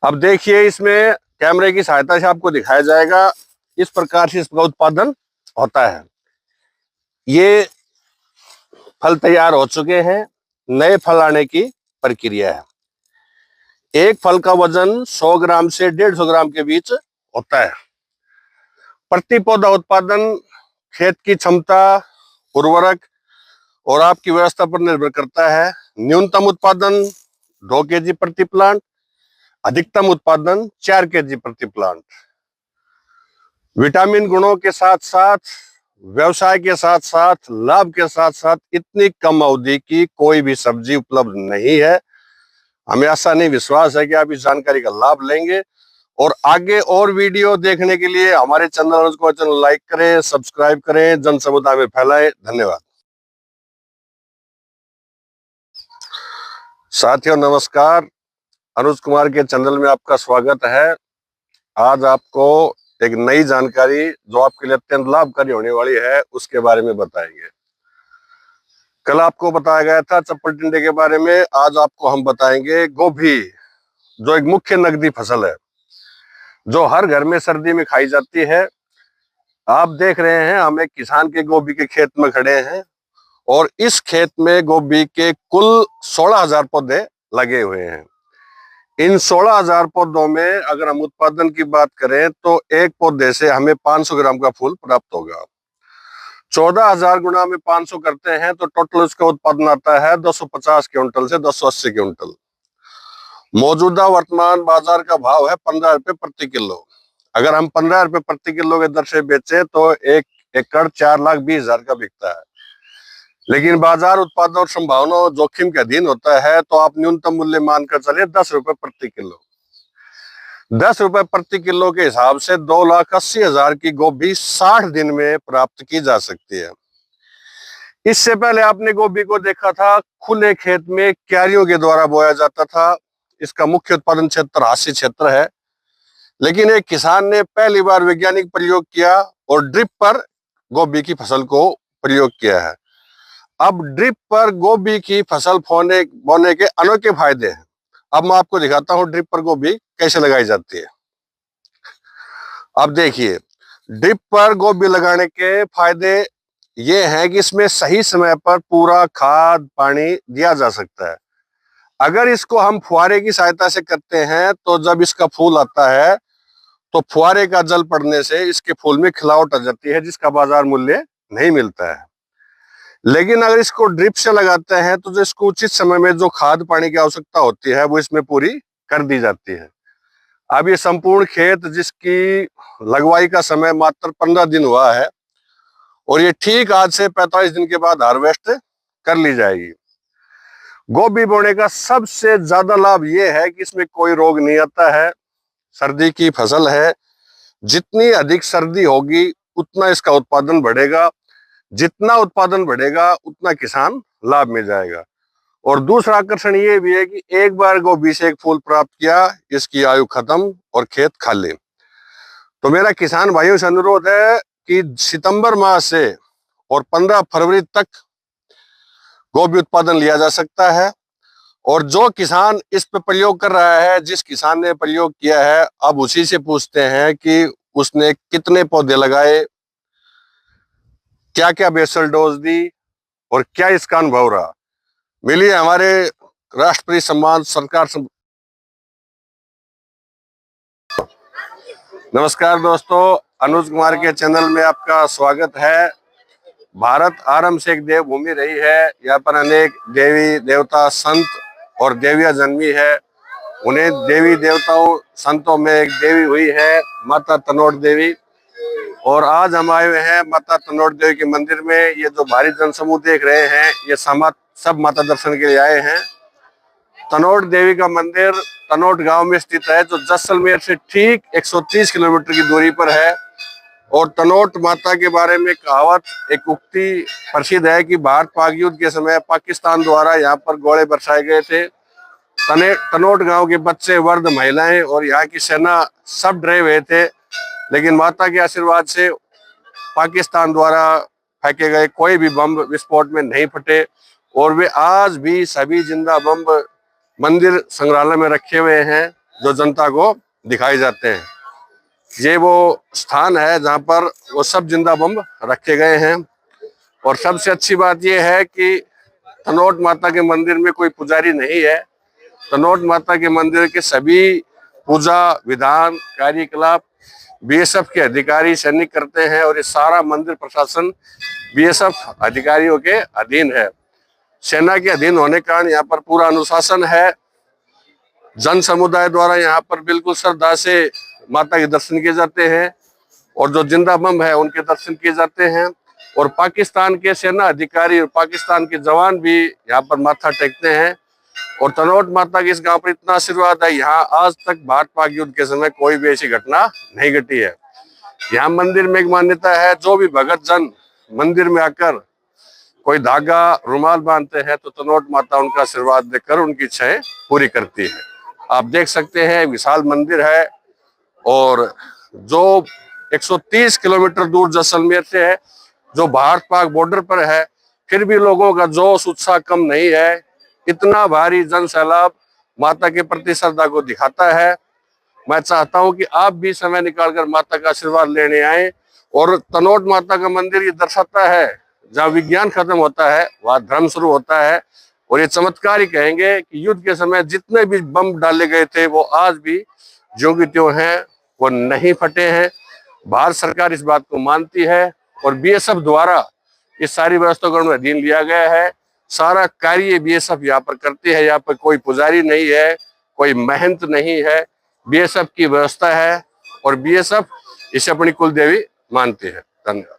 अब देखिए, इसमें कैमरे की सहायता से आपको दिखाया जाएगा, इस प्रकार से इसका उत्पादन होता है। ये फल तैयार हो चुके हैं, नए फल आने की प्रक्रिया है। एक फल का वजन 100 ग्राम से 150 ग्राम के बीच होता है। प्रति पौधा उत्पादन खेत की क्षमता, उर्वरक और आपकी व्यवस्था पर निर्भर करता है। न्यूनतम उत्पादन 2 kg प्रति प्लांट, अधिकतम उत्पादन 4 kg प्रति प्लांट। विटामिन गुणों के साथ साथ, व्यवसाय के साथ साथ, लाभ के साथ साथ इतनी कम अवधि की कोई भी सब्जी उपलब्ध नहीं है। हमें ऐसा नहीं विश्वास है कि आप इस जानकारी का लाभ लेंगे। और आगे और वीडियो देखने के लिए हमारे चैनल लाइक करें, सब्सक्राइब करें, जन समुदाय में फैलाएं। धन्यवाद। साथियों नमस्कार, अनुज कुमार के चैनल में आपका स्वागत है। आज आपको एक नई जानकारी जो आपके लिए अत्यंत लाभकारी होने वाली है उसके बारे में बताएंगे। कल आपको बताया गया था चप्पल टिंडे के बारे में, आज आपको हम बताएंगे गोभी, जो एक मुख्य नकदी फसल है जो हर घर में सर्दी में खाई जाती है। आप देख रहे हैं हम एक किसान के गोभी के खेत में खड़े हैं और इस खेत में गोभी के कुल 16,000 पौधे लगे हुए हैं। इन 16,000 पौधों में अगर हम उत्पादन की बात करें तो एक पौधे से हमें 500 ग्राम का फूल प्राप्त होगा। 14,000 गुना में 500 करते हैं तो टोटल उसका उत्पादन आता है 250 क्विंटल से 280 क्विंटल। मौजूदा वर्तमान बाजार का भाव है 15 रुपए प्रति किलो। अगर हम 15 रुपए प्रति किलो के दर से बेचे तो 1 एकड़ 4,20,000 का बिकता है। लेकिन बाजार उत्पादन और संभावना जोखिम के अधीन होता है तो आप न्यूनतम मूल्य मानकर चले 10 रुपए प्रति किलो। 10 रुपए प्रति किलो के हिसाब से 2,80,000 की गोभी 60 दिन में प्राप्त की जा सकती है। इससे पहले आपने गोभी को देखा था खुले खेत में क्यारियों के द्वारा बोया जाता था। इसका मुख्य उत्पादन क्षेत्र हास्य क्षेत्र है, लेकिन एक किसान ने पहली बार वैज्ञानिक प्रयोग किया और ड्रिप पर गोभी की फसल को प्रयोग किया है। अब ड्रिप पर गोभी की फसल बोने के अनोखे फायदे हैं। अब मैं आपको दिखाता हूं ड्रिप पर गोभी कैसे लगाई जाती है। अब देखिए, ड्रिप पर गोभी लगाने के फायदे ये हैं कि इसमें सही समय पर पूरा खाद पानी दिया जा सकता है। अगर इसको हम फुहारे की सहायता से करते हैं तो जब इसका फूल आता है तो फुहारे का जल पड़ने से इसके फूल में खिलावट आ जाती है जिसका बाजार मूल्य नहीं मिलता है। लेकिन अगर इसको ड्रिप से लगाते हैं तो जो इसको उचित समय में जो खाद पानी की आवश्यकता होती है वो इसमें पूरी कर दी जाती है। अब ये संपूर्ण खेत जिसकी लगवाई का समय मात्र 15 दिन हुआ है और ये ठीक आज से 45 दिन के बाद हार्वेस्ट कर ली जाएगी। गोभी बोने का सबसे ज्यादा लाभ ये है कि इसमें कोई रोग नहीं आता है। सर्दी की फसल है, जितनी अधिक सर्दी होगी उतना इसका उत्पादन बढ़ेगा, जितना उत्पादन बढ़ेगा उतना किसान लाभ में जाएगा। और दूसरा आकर्षण ये भी है कि एक बार गोभी से एक फूल प्राप्त किया इसकी आयु खत्म और खेत खाली। तो मेरा किसान भाइयों से अनुरोध है कि सितंबर माह से और 15 फरवरी तक गोभी उत्पादन लिया जा सकता है। और जो किसान इस पे प्रयोग कर रहा है, जिस किसान ने प्रयोग किया है, अब उसी से पूछते हैं कि उसने कितने पौधे लगाए, क्या क्या बेसल डोज दी और क्या इसका अनुभव रहा। मिलिए हमारे राष्ट्रपति सम्मान सरकार नमस्कार दोस्तों, अनुज कुमार के चैनल में आपका स्वागत है। भारत आरंभ से एक देवभूमि रही है। यहाँ पर अनेक देवी देवता संत और देवियां जन्मी है। उन्हें देवी देवताओं संतों में एक देवी हुई है माता तनोट देवी। और आज हम आए हुए हैं माता तनोट देवी के मंदिर में। ये जो भारी जनसमूह देख रहे हैं ये सब माता दर्शन के लिए आए हैं। तनोट देवी का मंदिर तनोट गांव में स्थित है जो जैसलमेर से ठीक 130 किलोमीटर की दूरी पर है। और तनोट माता के बारे में कहावत, एक उक्ति प्रसिद्ध है कि भारत पाक युद्ध के समय पाकिस्तान द्वारा यहाँ पर गोले बरसाए गए थे। तनोट गांव के बच्चे, वर्ध, महिलाएं और यहाँ की सेना सब डरे हुए थे, लेकिन माता के आशीर्वाद से पाकिस्तान द्वारा फेंके गए कोई भी बम विस्फोट में नहीं फटे। और वे आज भी सभी जिंदा बम मंदिर संग्रहालय में रखे हुए हैं जो जनता को दिखाए जाते हैं। ये वो स्थान है जहाँ पर वो सब जिंदा बम रखे गए हैं। और सबसे अच्छी बात यह है कि तनोट माता के मंदिर में कोई पुजारी नहीं है। तनोट माता के मंदिर के सभी पूजा विधान कार्यकलाप बीएसएफ के अधिकारी सैनिक करते हैं और ये सारा मंदिर प्रशासन बीएसएफ अधिकारियों के अधीन है। सेना के अधीन होने के कारण यहाँ पर पूरा अनुशासन है। जन समुदाय द्वारा यहाँ पर बिल्कुल श्रद्धा से माता के दर्शन किए जाते हैं और जो जिंदा बम है उनके दर्शन किए जाते हैं। और पाकिस्तान के सेना अधिकारी और पाकिस्तान के जवान भी यहाँ पर माथा टेकते हैं। और तनोट माता के इस गांव पर इतना आशीर्वाद है, यहाँ आज तक भारत पाक युद्ध के समय कोई भी ऐसी घटना नहीं घटी है। यहाँ मंदिर में एक मान्यता है, जो भी भगत जन मंदिर में आकर कोई धागा रुमाल बांधते हैं तो तनोट माता उनका आशीर्वाद देकर उनकी इच्छाएं पूरी करती है। आप देख सकते हैं विशाल मंदिर है और जो 130 किलोमीटर दूर जैसलमेर से है, जो भारत पाक बॉर्डर पर है, फिर भी लोगों का जोश उत्साह कम नहीं है। इतना भारी जन सैलाब माता के प्रति श्रद्धा को दिखाता है। मैं चाहता हूं कि आप भी समय निकालकर माता का आशीर्वाद लेने आए। और तनोट माता का मंदिर ये दर्शाता है, जहाँ विज्ञान खत्म होता है वहां धर्म शुरू होता है। और ये चमत्कार ही कहेंगे कि युद्ध के समय जितने भी बम डाले गए थे वो आज भी ज्यों की त्यों हैं, वो नहीं फटे हैं। भारत सरकार इस बात को मानती है और बीएसएफ द्वारा इस सारी व्यवस्था को अधीन लिया गया है। सारा कार्य बीएसएफ यहाँ पर करती है। यहाँ पर कोई पुजारी नहीं है, कोई महंत नहीं है, बीएसएफ की व्यवस्था है और बीएसएफ इसे अपनी कुल देवी मानती है। धन्यवाद।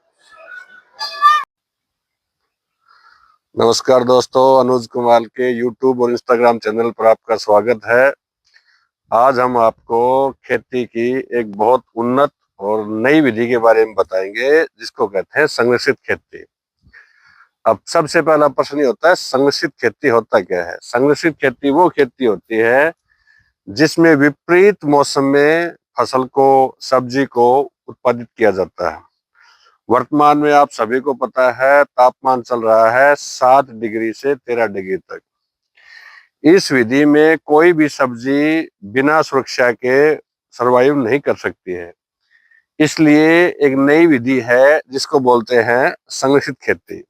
नमस्कार दोस्तों, अनुज कुमार के यूट्यूब और इंस्टाग्राम चैनल पर आपका स्वागत है। आज हम आपको खेती की एक बहुत उन्नत और नई विधि के बारे में बताएंगे, जिसको कहते हैं संरक्षित खेती। अब सबसे पहला प्रश्न ये होता है, संरक्षित खेती होता क्या है? संरक्षित खेती वो खेती होती है जिसमें विपरीत मौसम में फसल को, सब्जी को उत्पादित किया जाता है। वर्तमान में आप सभी को पता है तापमान चल रहा है 7 डिग्री से 13 डिग्री तक। इस विधि में कोई भी सब्जी बिना सुरक्षा के सरवाइव नहीं कर सकती है। इसलिए एक नई विधि है जिसको बोलते हैं संरक्षित खेती।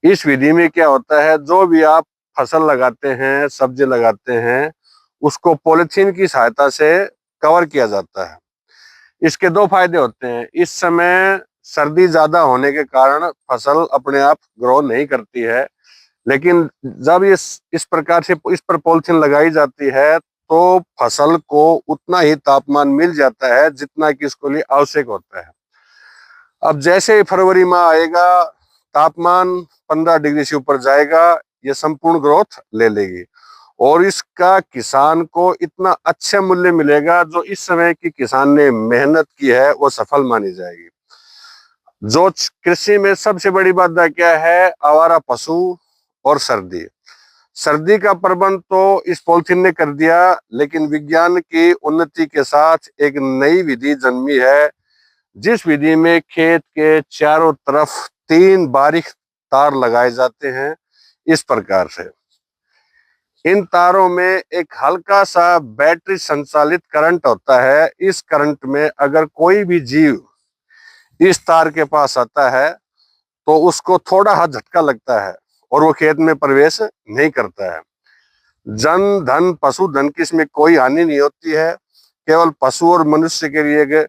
इस विधि में क्या होता है, जो भी आप फसल लगाते हैं, सब्जी लगाते हैं, उसको पॉलिथीन की सहायता से कवर किया जाता है। इसके दो फायदे होते हैं। इस समय सर्दी ज्यादा होने के कारण फसल अपने आप ग्रो नहीं करती है, लेकिन जब इस प्रकार से इस पर पॉलिथीन लगाई जाती है तो फसल को उतना ही तापमान मिल जाता है जितना कि इसके लिए आवश्यक होता है। अब जैसे ही फरवरी माह आएगा, तापमान 15 डिग्री से ऊपर जाएगा, ये संपूर्ण ग्रोथ ले लेगी और इसका किसान को इतना अच्छा मूल्य मिलेगा, जो इस समय की किसान ने मेहनत की है वो सफल मानी जाएगी। जो कृषि में सबसे बड़ी बाधा क्या है, आवारा पशु और सर्दी। सर्दी का प्रबंध तो इस पॉलिथीन ने कर दिया, लेकिन विज्ञान की उन्नति के साथ एक नई विधि जन्मी है, जिस विधि में खेत के चारों तरफ 3 बारीक तार लगाए जाते हैं। इस प्रकार से इन तारों में एक हल्का सा बैटरी संचालित करंट होता है। इस करंट में अगर कोई भी जीव इस तार के पास आता है तो उसको थोड़ा हाथ झटका लगता है और वो खेत में प्रवेश नहीं करता है। जन धन पशुधन की इसमें कोई हानि नहीं होती है, केवल पशु और मनुष्य के लिए एक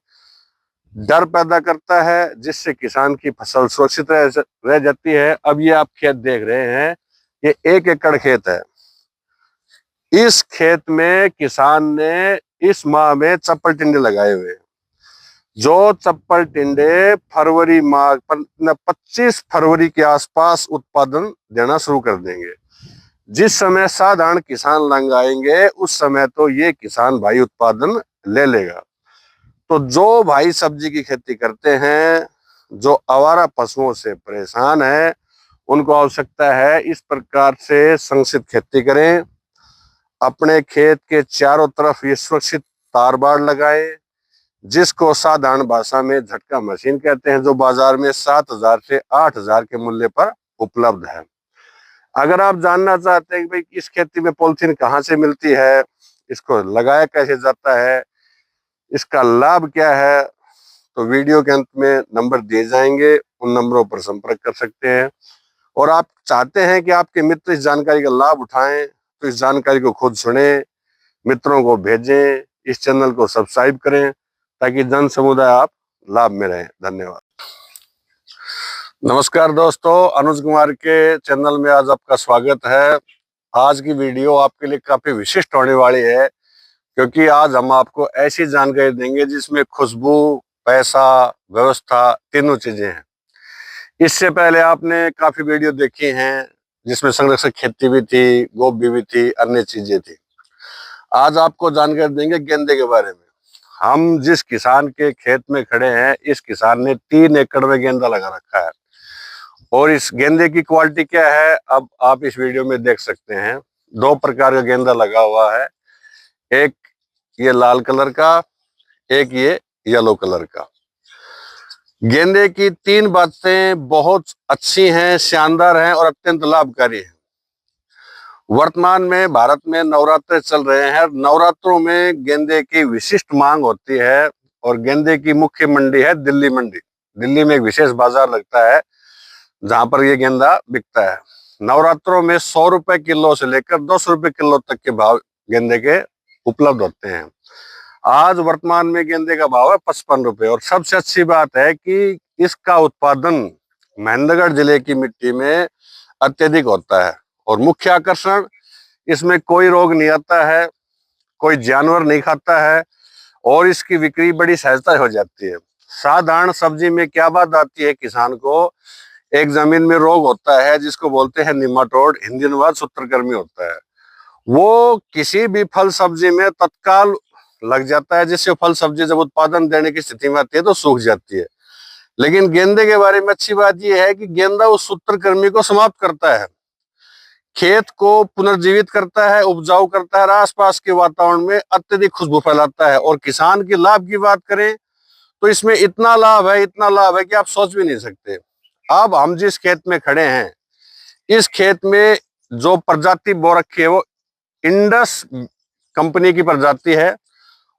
डर पैदा करता है, जिससे किसान की फसल सुरक्षित रह जाती है। अब ये आप खेत देख रहे हैं, ये 1 एकड़ खेत है। इस खेत में किसान ने इस माह में चप्पल टिंडे लगाए हुए हैं। जो चप्पल टिंडे फरवरी माह 25 फरवरी के आसपास उत्पादन देना शुरू कर देंगे। जिस समय साधारण किसान लंग आएंगे, उस समय तो ये किसान भाई उत्पादन ले लेगा। तो जो भाई सब्जी की खेती करते हैं, जो आवारा पशुओं से परेशान है, उनको आवश्यकता है इस प्रकार से संरक्षित खेती करें। अपने खेत के चारों तरफ ये सुरक्षित तार बाड़ लगाएं, जिसको साधारण भाषा में झटका मशीन कहते हैं, जो बाजार में 7,000 से 8,000 के मूल्य पर उपलब्ध है। अगर आप जानना चाहते हैं कि भाई इस खेती में पॉलिथीन कहाँ से मिलती है, इसको लगाया कैसे जाता है, इसका लाभ क्या है, तो वीडियो के अंत में नंबर दिए जाएंगे, उन नंबरों पर संपर्क कर सकते हैं। और आप चाहते हैं कि आपके मित्र इस जानकारी का लाभ उठाएं, तो इस जानकारी को खुद सुने, मित्रों को भेजें, इस चैनल को सब्सक्राइब करें, ताकि जन समुदाय आप लाभ में रहें। धन्यवाद। नमस्कार दोस्तों, अनुज कुमार के चैनल में आज आपका स्वागत है। आज की वीडियो आपके लिए काफी विशिष्ट होने वाली है, क्योंकि आज हम आपको ऐसी जानकारी देंगे जिसमें खुशबू, पैसा, व्यवस्था तीनों चीजें हैं। इससे पहले आपने काफी वीडियो देखी हैं जिसमें संरक्षक खेती भी थी, गोभी भी थी, अन्य चीजें थी। आज आपको जानकारी देंगे गेंदे के बारे में। हम जिस किसान के खेत में खड़े हैं, इस किसान ने 3 एकड़ में गेंदा लगा रखा है। और इस गेंदे की क्वालिटी क्या है, अब आप इस वीडियो में देख सकते हैं। 2 प्रकार का गेंदा लगा हुआ है, एक ये लाल कलर का, एक ये येलो कलर का। गेंदे की 3 बातें बहुत अच्छी हैं, शानदार हैं और अत्यंत लाभकारी हैं। वर्तमान में भारत में नवरात्र चल रहे हैं। नवरात्रों में गेंदे की विशिष्ट मांग होती है और गेंदे की मुख्य मंडी है दिल्ली मंडी। दिल्ली में एक विशेष बाजार लगता है जहां पर ये गेंदा बिकता है। नवरात्रों में 100 रुपए किलो से लेकर 200 रुपए किलो तक के भाव गेंदे के उपलब्ध होते हैं। आज वर्तमान में गेंदे का भाव है 55 रुपए। और सबसे अच्छी बात है कि इसका उत्पादन महेंद्रगढ़ जिले की मिट्टी में अत्यधिक होता है और मुख्य आकर्षण, इसमें कोई रोग नहीं आता है, कोई जानवर नहीं खाता है और इसकी बिक्री बड़ी सहजता हो जाती है। साधारण सब्जी में क्या बात आती है किसान को, एक जमीन में रोग होता है जिसको बोलते हैं निमाटोड, हिंदी अनुवाद सूत्रकृमि होता है। वो किसी भी फल सब्जी में तत्काल लग जाता है, जिससे फल सब्जी जब उत्पादन देने की स्थिति में आती है तो सूख जाती है। लेकिन गेंदे के बारे में अच्छी बात यह है कि गेंदा उस सूत्रकृमि को समाप्त करता है, खेत को पुनर्जीवित करता है, उपजाऊ करता है, आसपास के वातावरण में अत्यधिक खुशबू फैलाता है। और किसान के लाभ की बात करें तो इसमें इतना लाभ है कि आप सोच भी नहीं सकते। अब हम जिस खेत में खड़े हैं, इस खेत में जो प्रजाति बो रखी है वो इंडस कंपनी की प्रजाति है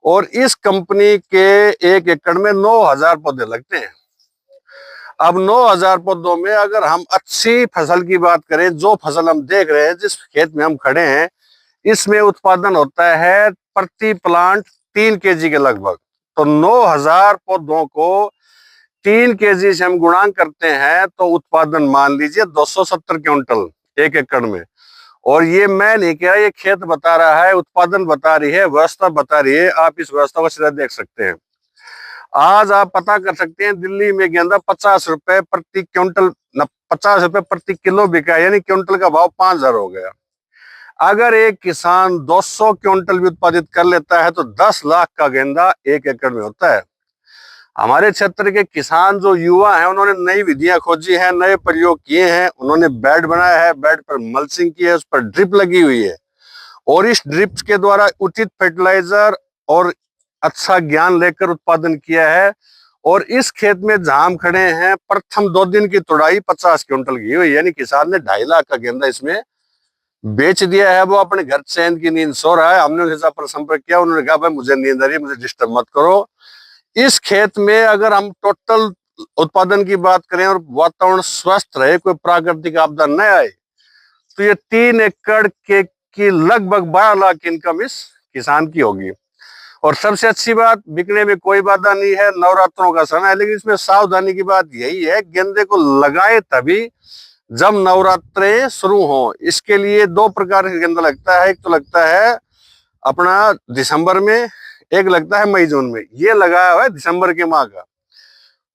और इस कंपनी के 1 एकड़ में 9000 पौधे लगते हैं। अब 9000 पौधों में अगर हम अच्छी फसल की बात करें, जो फसल हम देख रहे हैं, जिस खेत में हम खड़े हैं, इसमें उत्पादन होता है प्रति प्लांट 3 केजी के लगभग। तो 9000 पौधों को 3 केजी से हम गुणा करते हैं तो उत्पादन मान लीजिए 270 क्विंटल 1 एकड़ में। और ये मैं नहीं कह रहा, ये खेत बता रहा है, उत्पादन बता रही है, व्यवस्था बता रही है। आप इस व्यवस्था को सीधा देख सकते हैं। आज आप पता कर सकते हैं दिल्ली में गेंदा 50 रुपए प्रति क्विंटल, 50 रुपए प्रति किलो बिका, यानी क्विंटल का भाव 5000 हो गया। अगर एक किसान 200 क्विंटल भी उत्पादित कर लेता है तो 10 लाख का गेंदा 1 एकड़ में होता है। हमारे क्षेत्र के किसान जो युवा हैं, उन्होंने नई विधियां खोजी हैं, नए प्रयोग किए हैं। उन्होंने बेड बनाया है, बेड पर मल्चिंग की है, उस पर ड्रिप लगी हुई है और इस ड्रिप के द्वारा उचित फर्टिलाइजर और अच्छा ज्ञान लेकर उत्पादन किया है। और इस खेत में जहां हम खड़े हैं, प्रथम 2 दिन की तुड़ाई 50 क्विंटल की हुई, यानी किसान ने 2.5 लाख का गेंदा इसमें बेच दिया है। वो अपने घर चैन की नींद सो रहा है। हमने उनके साथ पर संपर्क किया, उन्होंने कहा भाई मुझे नींद आ रही है, मुझे डिस्टर्ब मत करो। इस खेत में अगर हम टोटल उत्पादन की बात करें और वातावरण स्वस्थ रहे, कोई प्राकृतिक आपदा न आए, तो ये 3 एकड़ के की लगभग 12 लाख इनकम इस किसान की होगी। और सबसे अच्छी बात, बिकने में कोई बाधा नहीं है, नवरात्रों का समय है। लेकिन इसमें सावधानी की बात यही है, गेंदे को लगाए तभी जब नवरात्रे शुरू हो। इसके लिए 2 प्रकार का गेंदा लगता है। एक तो लगता है अपना दिसंबर में, एक लगता है मई जून में। ये लगाया हुआ है दिसंबर के माह का।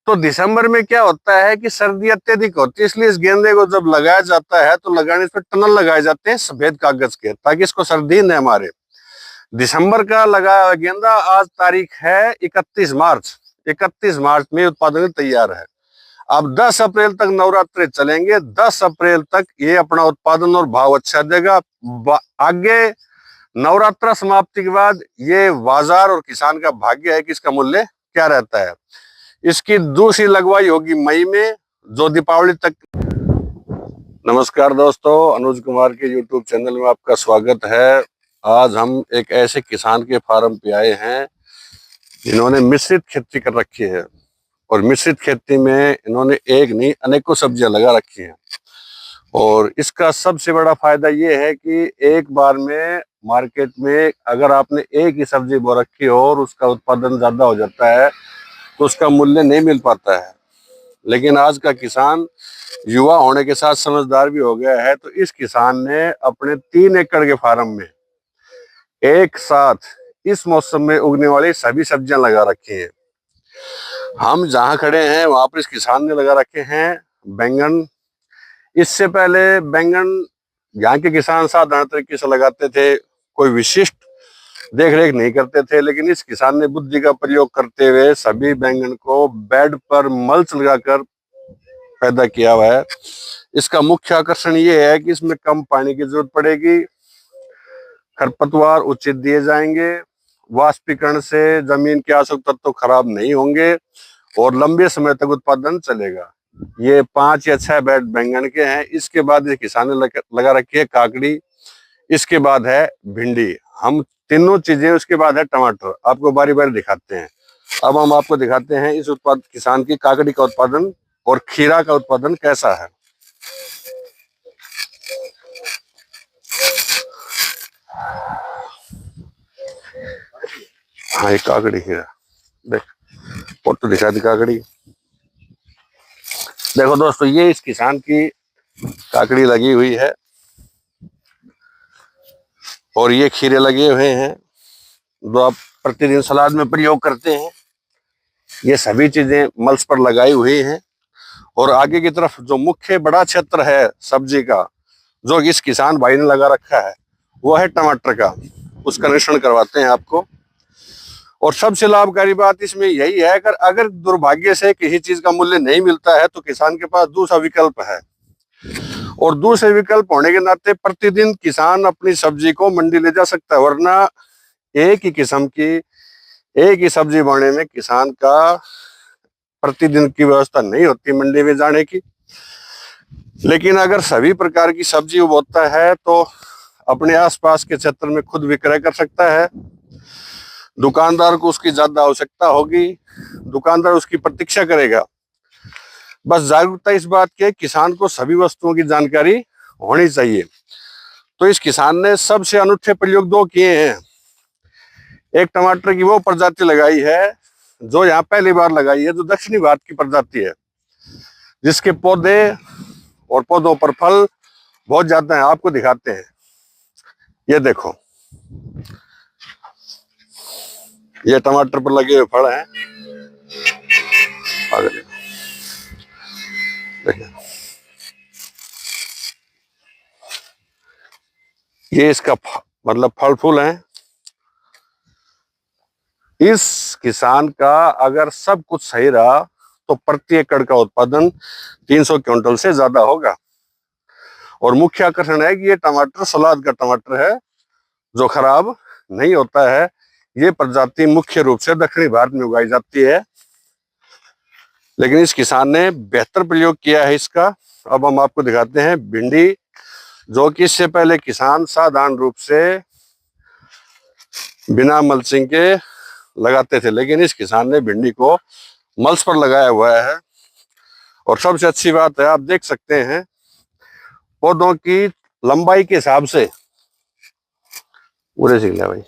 तो दिसंबर में क्या होता है कि सर्दी अत्यधिक होती है, इसलिए इस गेंदे को जब लगाया जाता है तो लगाने पर टनल लगाए जाते हैं सफेद कागज के, ताकि इसको सर्दी न मारे। दिसंबर का लगाया हुआ गेंदा आज तारीख है 31 मार्च। 31 मार्च में उत्पादन तैयार है। अब 10 अप्रैल तक नवरात्रे चलेंगे। 10 अप्रैल तक ये अपना उत्पादन और भाव अच्छा देगा। आगे नवरात्रा समाप्ति के बाद ये बाजार और किसान का भाग्य है कि इसका मूल्य क्या रहता है। इसकी दूसरी लगवाई होगी मई में, जो दीपावली तक। नमस्कार दोस्तों, अनुज कुमार के YouTube चैनल में आपका स्वागत है। आज हम एक ऐसे किसान के फार्म पे आए हैं जिन्होंने मिश्रित खेती कर रखी है और मिश्रित खेती में इन्होंने एक नहीं अनेकों सब्जियां लगा रखी हैं। और इसका सबसे बड़ा फायदा ये है कि एक बार में मार्केट में अगर आपने एक ही सब्जी बो रखी हो और उसका उत्पादन ज्यादा हो जाता है तो उसका मूल्य नहीं मिल पाता है। लेकिन आज का किसान युवा होने के साथ समझदार भी हो गया है। तो इस किसान ने अपने 3 एकड़ के फार्म में एक साथ इस मौसम में उगने वाली सभी सब्जियां लगा रखी हैं। हम जहां खड़े हैं वहां पर इस किसान ने लगा रखे हैं बैंगन। इससे पहले बैंगन यहाँ के किसान साधारण तरीके से लगाते थे, कोई विशिष्ट देख रेख नहीं करते थे। लेकिन इस किसान ने बुद्धि का प्रयोग करते हुए सभी बैंगन को बेड पर मल्च लगाकर पैदा किया हुआ है। इसका मुख्य आकर्षण ये है कि इसमें कम पानी की जरूरत पड़ेगी, खरपतवार उचित दिए जाएंगे वाष्पीकरण से जमीन के आवश्यक तत्व खराब नहीं होंगे और लंबे समय तक उत्पादन चलेगा। ये 5 या 6 बेड बैंगन के हैं। इसके बाद ये किसान ने लगा रखी है काकड़ी, इसके बाद है भिंडी। हम तीनों चीजें, उसके बाद है टमाटर। आपको बारी बारी दिखाते हैं। अब हम आपको दिखाते हैं इस उत्पाद किसान की काकड़ी का उत्पादन और खीरा का उत्पादन कैसा है। हाँ, ये काकड़ी खीरा देख, फोटो दिखा दी काकड़ी। देखो दोस्तों, ये इस किसान की काकड़ी लगी हुई है और ये खीरे लगे हुए हैं जो आप प्रतिदिन सलाद में प्रयोग करते हैं। ये सभी चीजें मल्च पर लगाई हुई हैं और आगे की तरफ जो मुख्य बड़ा क्षेत्र है सब्जी का, जो इस किसान भाई ने लगा रखा है, वो है टमाटर का। उसका निरीक्षण करवाते हैं आपको। और सबसे लाभकारी बात इसमें यही है कि अगर दुर्भाग्य से किसी चीज का मूल्य नहीं मिलता है तो किसान के पास दूसरा विकल्प है। और दूसरे विकल्प होने के नाते प्रतिदिन किसान अपनी सब्जी को मंडी ले जा सकता है, वरना एक ही किस्म की एक ही सब्जी बोने में किसान का प्रतिदिन की व्यवस्था नहीं होती मंडी में जाने की। लेकिन अगर सभी प्रकार की सब्जी उगता है तो अपने आसपास के क्षेत्र में खुद विक्रय कर सकता है। दुकानदार को उसकी ज्यादा आवश्यकता होगी, दुकानदार उसकी प्रतीक्षा करेगा। बस जागरूकता इस बात की है, किसान को सभी वस्तुओं की जानकारी होनी चाहिए। तो इस किसान ने सबसे अनूठे प्रयोग 2 किए हैं। एक टमाटर की वो प्रजाति लगाई है जो यहाँ पहली बार लगाई है, जो दक्षिणी भारत की प्रजाति है, जिसके पौधे और पौधों पर फल बहुत ज्यादा हैं। आपको दिखाते हैं, ये देखो, ये टमाटर पर लगे हुए फल हैं। देखिए, ये इसका मतलब फल फूल है। इस किसान का अगर सब कुछ सही रहा तो प्रति एकड़ का उत्पादन 300 क्विंटल से ज्यादा होगा। और मुख्य आकर्षण है कि ये टमाटर सलाद का टमाटर है जो खराब नहीं होता है। ये प्रजाति मुख्य रूप से दक्षिणी भारत में उगाई जाती है, लेकिन इस किसान ने बेहतर प्रयोग किया है इसका। अब हम आपको दिखाते हैं भिंडी, जो कि इससे पहले किसान साधारण रूप से बिना मल्चिंग के लगाते थे, लेकिन इस किसान ने भिंडी को मल्च पर लगाया हुआ है। और सबसे अच्छी बात है, आप देख सकते हैं पौधों की लंबाई के हिसाब से पूरे सीख लिया भाई,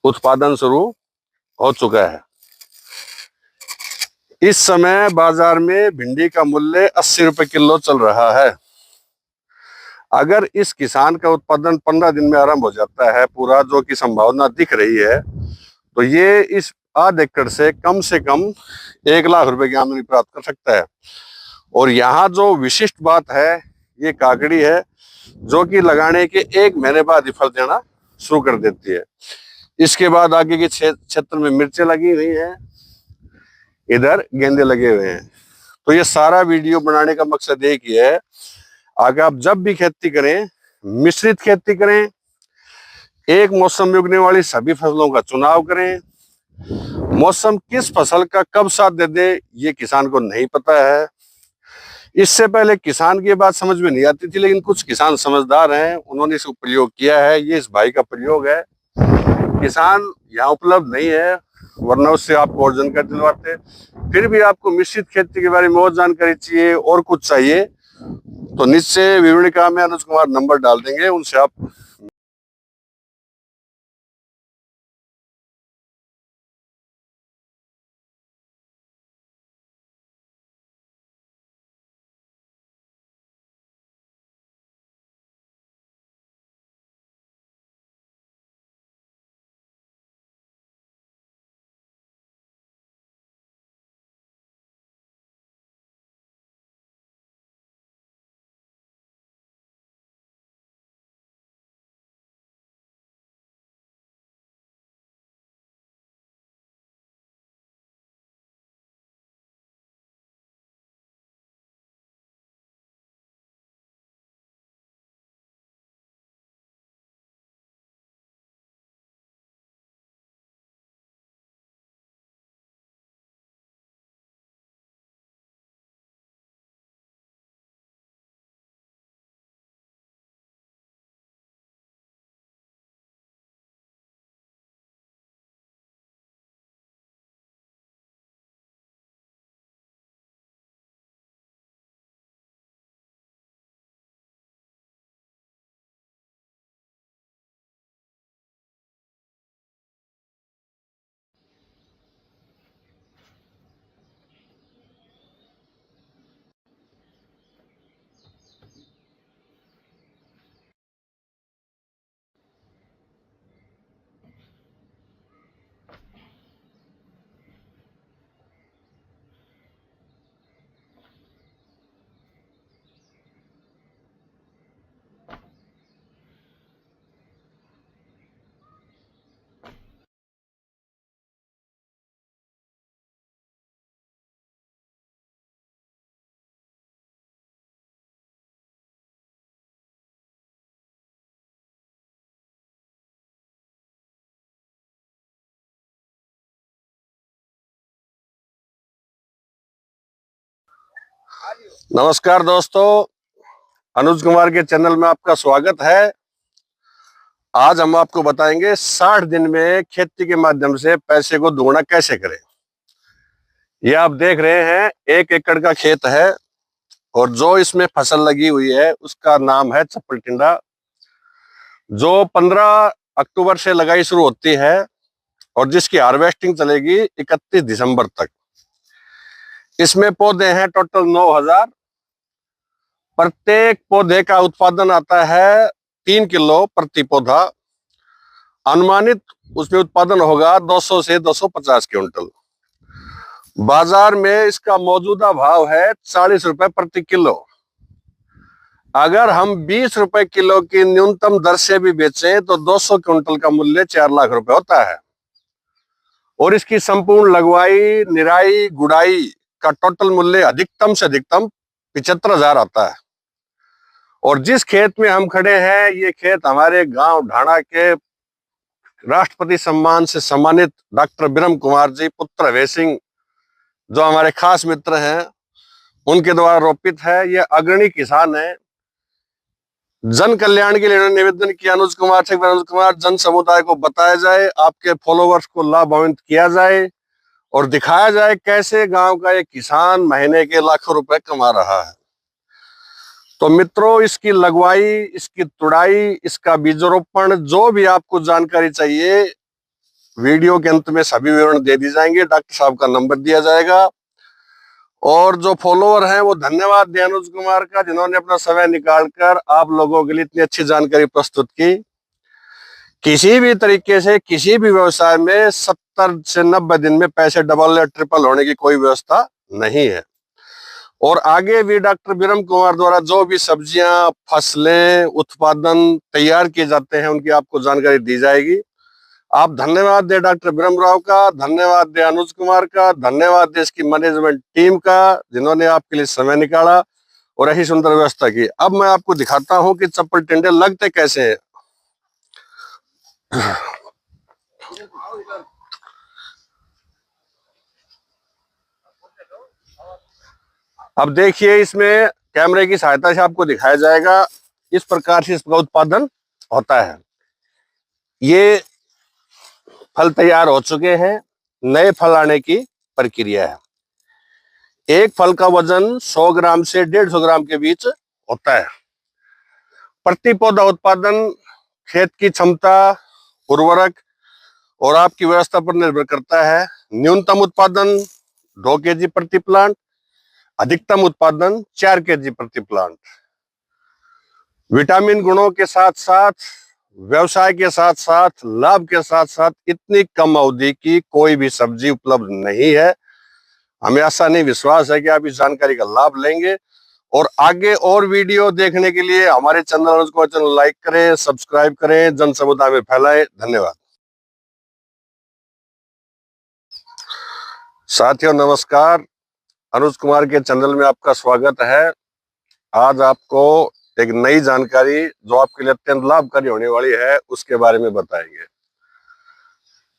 उत्पादन शुरू हो चुका है। इस समय बाजार में भिंडी का मूल्य 80 रुपए किलो चल रहा है। अगर इस किसान का उत्पादन 15 दिन में आरंभ हो जाता है पूरा, जो कि संभावना दिख रही है, तो ये इस आध एकड़ से कम 1 लाख रुपए की आमदनी प्राप्त कर सकता है। और यहाँ जो विशिष्ट बात है, ये काकड़ी है जो कि लगाने के 1 महीने बाद ही फल देना शुरू कर देती है। इसके बाद आगे के क्षेत्र में मिर्चें लगी हुई हैं, इधर गेंदे लगे हुए हैं। तो ये सारा वीडियो बनाने का मकसद एक ही है, आगे आप जब भी खेती करें, मिश्रित खेती करें, एक मौसम में उगने वाली सभी फसलों का चुनाव करें। मौसम किस फसल का कब साथ दे दे ये किसान को नहीं पता है। इससे पहले किसान की बात समझ में नहीं आती थी, लेकिन कुछ किसान समझदार हैं, उन्होंने इसको प्रयोग किया है। ये इस भाई का प्रयोग है। किसान यहाँ उपलब्ध नहीं है, वरना उससे आपको और जानकारी दिलवाते। फिर भी आपको मिश्रित खेती के बारे में और जानकारी चाहिए और कुछ चाहिए तो निश्चय विवरणिका में अनुज कुमार नंबर डाल देंगे, उनसे आप नमस्कार दोस्तों, अनुज कुमार के चैनल में आपका स्वागत है। आज हम आपको बताएंगे 60 दिन में खेती के माध्यम से पैसे को दोगुना कैसे करें। ये आप देख रहे हैं 1 एकड़ का खेत है और जो इसमें फसल लगी हुई है उसका नाम है चप्पल टिंडा, जो 15 अक्टूबर से लगाई शुरू होती है और जिसकी हार्वेस्टिंग चलेगी 31 दिसंबर तक। इसमें पौधे हैं टोटल 9000। प्रत्येक पौधे का उत्पादन आता है 3 किलो प्रति पौधा। अनुमानित उसमें उत्पादन होगा 200 से 250 क्विंटल। बाजार में इसका मौजूदा भाव है 40 रुपए प्रति किलो। अगर हम 20 रुपए किलो की न्यूनतम दर से भी बेचें तो 200 क्विंटल का मूल्य 4 लाख रुपए होता है। और इसकी संपूर्ण लगवाई, निराई, गुड़ाई का टोटल मूल्य अधिकतम से अधिकतम 75,000 आता है। और जिस खेत में हम खड़े हैं, ये खेत हमारे गांव ढाणा के राष्ट्रपति सम्मान से सम्मानित डॉक्टर बिरम कुमार जी पुत्र अभय सिंह, जो हमारे खास मित्र हैं, उनके द्वारा रोपित है। ये अग्रणी किसान है। जन कल्याण के लिए इन्होंने निवेदन किया अनुज कुमार से, अनुज कुमार जन समुदाय को बताया जाए, आपके फॉलोवर्स को लाभान्वित किया जाए और दिखाया जाए कैसे गांव का एक किसान महीने के लाखों रुपए कमा रहा है। तो मित्रों, इसकी लगवाई, इसकी तुड़ाई, इसका बीजरोपण, जो भी आपको जानकारी चाहिए, वीडियो के अंत में सभी विवरण दे दी जाएंगे। डॉक्टर साहब का नंबर दिया जाएगा। और जो फॉलोअर हैं वो धन्यवाद दें अनुज कुमार का, जिन्होंने अपना समय निकालकर आप लोगों के लिए इतनी अच्छी जानकारी प्रस्तुत की। किसी भी तरीके से किसी भी व्यवसाय में 70 से 90 दिन में पैसे डबल या ट्रिपल होने की कोई व्यवस्था नहीं है। और आगे भी डॉक्टर बिरम कुमार द्वारा जो भी सब्जियां, फसलें, उत्पादन तैयार किए जाते हैं, उनकी आपको जानकारी दी जाएगी। आप धन्यवाद दें डॉक्टर बिरम राव का, धन्यवाद दें अनुज कुमार का, धन्यवाद दें इसकी मैनेजमेंट टीम का, जिन्होंने आपके लिए समय निकाला और ऐसी सुंदर व्यवस्था की। अब मैं आपको दिखाता हूं कि चप्पल टिंडे लगते कैसे हैं। अब देखिए, इसमें कैमरे की सहायता से आपको दिखाया जाएगा। इस प्रकार से इसका उत्पादन होता है। ये फल तैयार हो चुके हैं, नए फल आने की प्रक्रिया है। एक फल का वजन 100 ग्राम से 150 ग्राम के बीच होता है। प्रति पौधा उत्पादन खेत की क्षमता, उर्वरक और आपकी व्यवस्था पर निर्भर करता है। न्यूनतम उत्पादन 2 kg प्रति प्लांट, अधिकतम उत्पादन 4 kg प्रति प्लांट। विटामिन गुणों के साथ साथ, व्यवसाय के साथ साथ, लाभ के साथ साथ इतनी कम अवधि की कोई भी सब्जी उपलब्ध नहीं है। हमें आशा नहीं, विश्वास है कि आप इस जानकारी का लाभ लेंगे। और आगे और वीडियो देखने के लिए हमारे चैनल लाइक करें, सब्सक्राइब करें, जन समुदाय में फैलाएं। धन्यवाद। साथियों नमस्कार, अनुज कुमार के चैनल में आपका स्वागत है। आज आपको एक नई जानकारी जो आपके लिए अत्यंत लाभकारी होने वाली है उसके बारे में बताएंगे।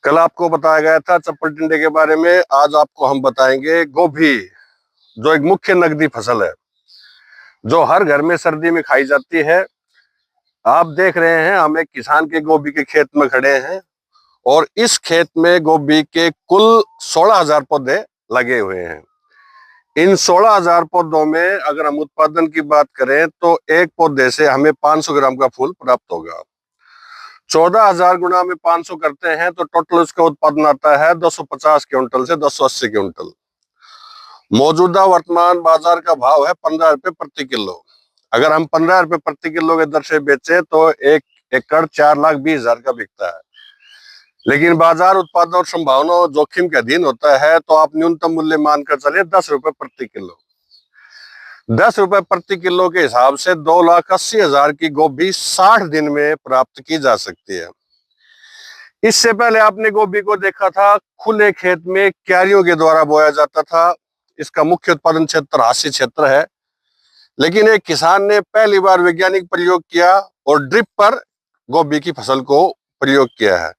कल आपको बताया गया था चप्पल टिंडे के बारे में। आज आपको हम बताएंगे गोभी, जो एक मुख्य नकदी फसल है, जो हर घर में सर्दी में खाई जाती है। आप देख रहे हैं, हम एक किसान के गोभी के खेत में खड़े हैं और इस खेत में गोभी के कुल 16,000 पौधे लगे हुए हैं। इन 16,000 पौधों में अगर हम उत्पादन की बात करें तो एक पौधे से हमें 500 ग्राम का फूल प्राप्त होगा। 14,000 गुना में 500 करते हैं तो टोटल उसका उत्पादन आता है 250 क्विंटल से 280 क्विंटल। मौजूदा वर्तमान बाजार का भाव है 15 रुपए प्रति किलो। अगर हम 15 रुपए प्रति किलो के दर से बेचे तो 1 एकड़ 4,20,000 का बिकता है। लेकिन बाजार उत्पादन और संभावना और जोखिम के अधीन होता है, तो आप न्यूनतम मूल्य मानकर चले 10 रुपए प्रति किलो। 10 रुपए प्रति किलो के हिसाब से 2,80,000 की गोभी 60 दिन में प्राप्त की जा सकती है। इससे पहले आपने गोभी को देखा था खुले खेत में क्यारियों के द्वारा बोया जाता था। इसका मुख्य उत्पादन क्षेत्र हास्य क्षेत्र है। लेकिन एक किसान ने पहली बार वैज्ञानिक प्रयोग किया और ड्रिप पर गोभी की फसल को प्रयोग किया है।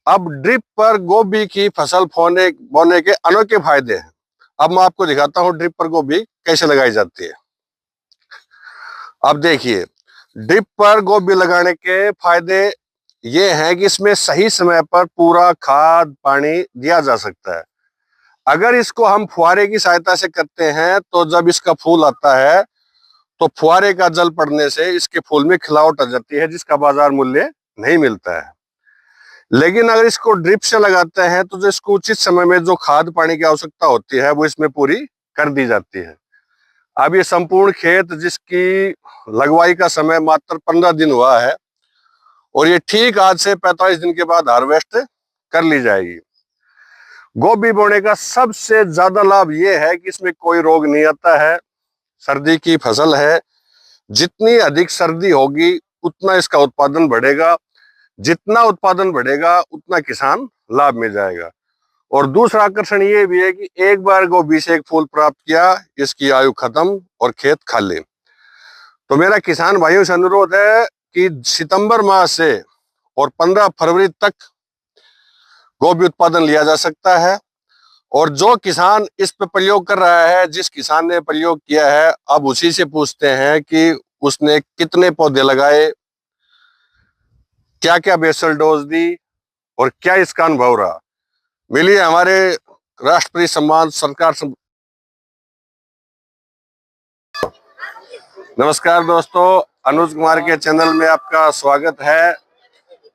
अब ड्रिप पर गोभी की फसल बोने के अनोखे फायदे हैं। अब मैं आपको दिखाता हूं ड्रिप पर गोभी कैसे लगाई जाती है। अब देखिए, ड्रिप पर गोभी लगाने के फायदे ये हैं कि इसमें सही समय पर पूरा खाद पानी दिया जा सकता है। अगर इसको हम फुहारे की सहायता से करते हैं तो जब इसका फूल आता है तो फुहारे का जल पड़ने से इसके फूल में खिलावट आ जाती है, जिसका बाजार मूल्य नहीं मिलता है। लेकिन अगर इसको ड्रिप से लगाते हैं तो जो इसको उचित समय में जो खाद पानी की आवश्यकता होती है वो इसमें पूरी कर दी जाती है। अब ये संपूर्ण खेत जिसकी लगवाई का समय मात्र 15 दिन हुआ है और ये ठीक आज से 45 दिन के बाद हार्वेस्ट कर ली जाएगी। गोभी बोने का सबसे ज्यादा लाभ ये है कि इसमें कोई रोग नहीं आता है। सर्दी की फसल है, जितनी अधिक सर्दी होगी उतना इसका उत्पादन बढ़ेगा, जितना उत्पादन बढ़ेगा उतना किसान लाभ में जाएगा। और दूसरा आकर्षण ये भी है कि एक बार गोभी से एक फूल प्राप्त किया, इसकी आयु खत्म और खेत खाली। तो मेरा किसान भाइयों से अनुरोध है कि सितंबर माह से और 15 फरवरी तक गोभी उत्पादन लिया जा सकता है। और जो किसान इस पे प्रयोग कर रहा है, जिस किसान ने प्रयोग किया है, अब उसी से पूछते हैं कि उसने कितने पौधे लगाए, क्या क्या बेसल डोज दी और क्या इसका अनुभव रहा। मिलिए हमारे राष्ट्रपति सम्मान सरकार नमस्कार दोस्तों, अनुज कुमार के चैनल में आपका स्वागत है।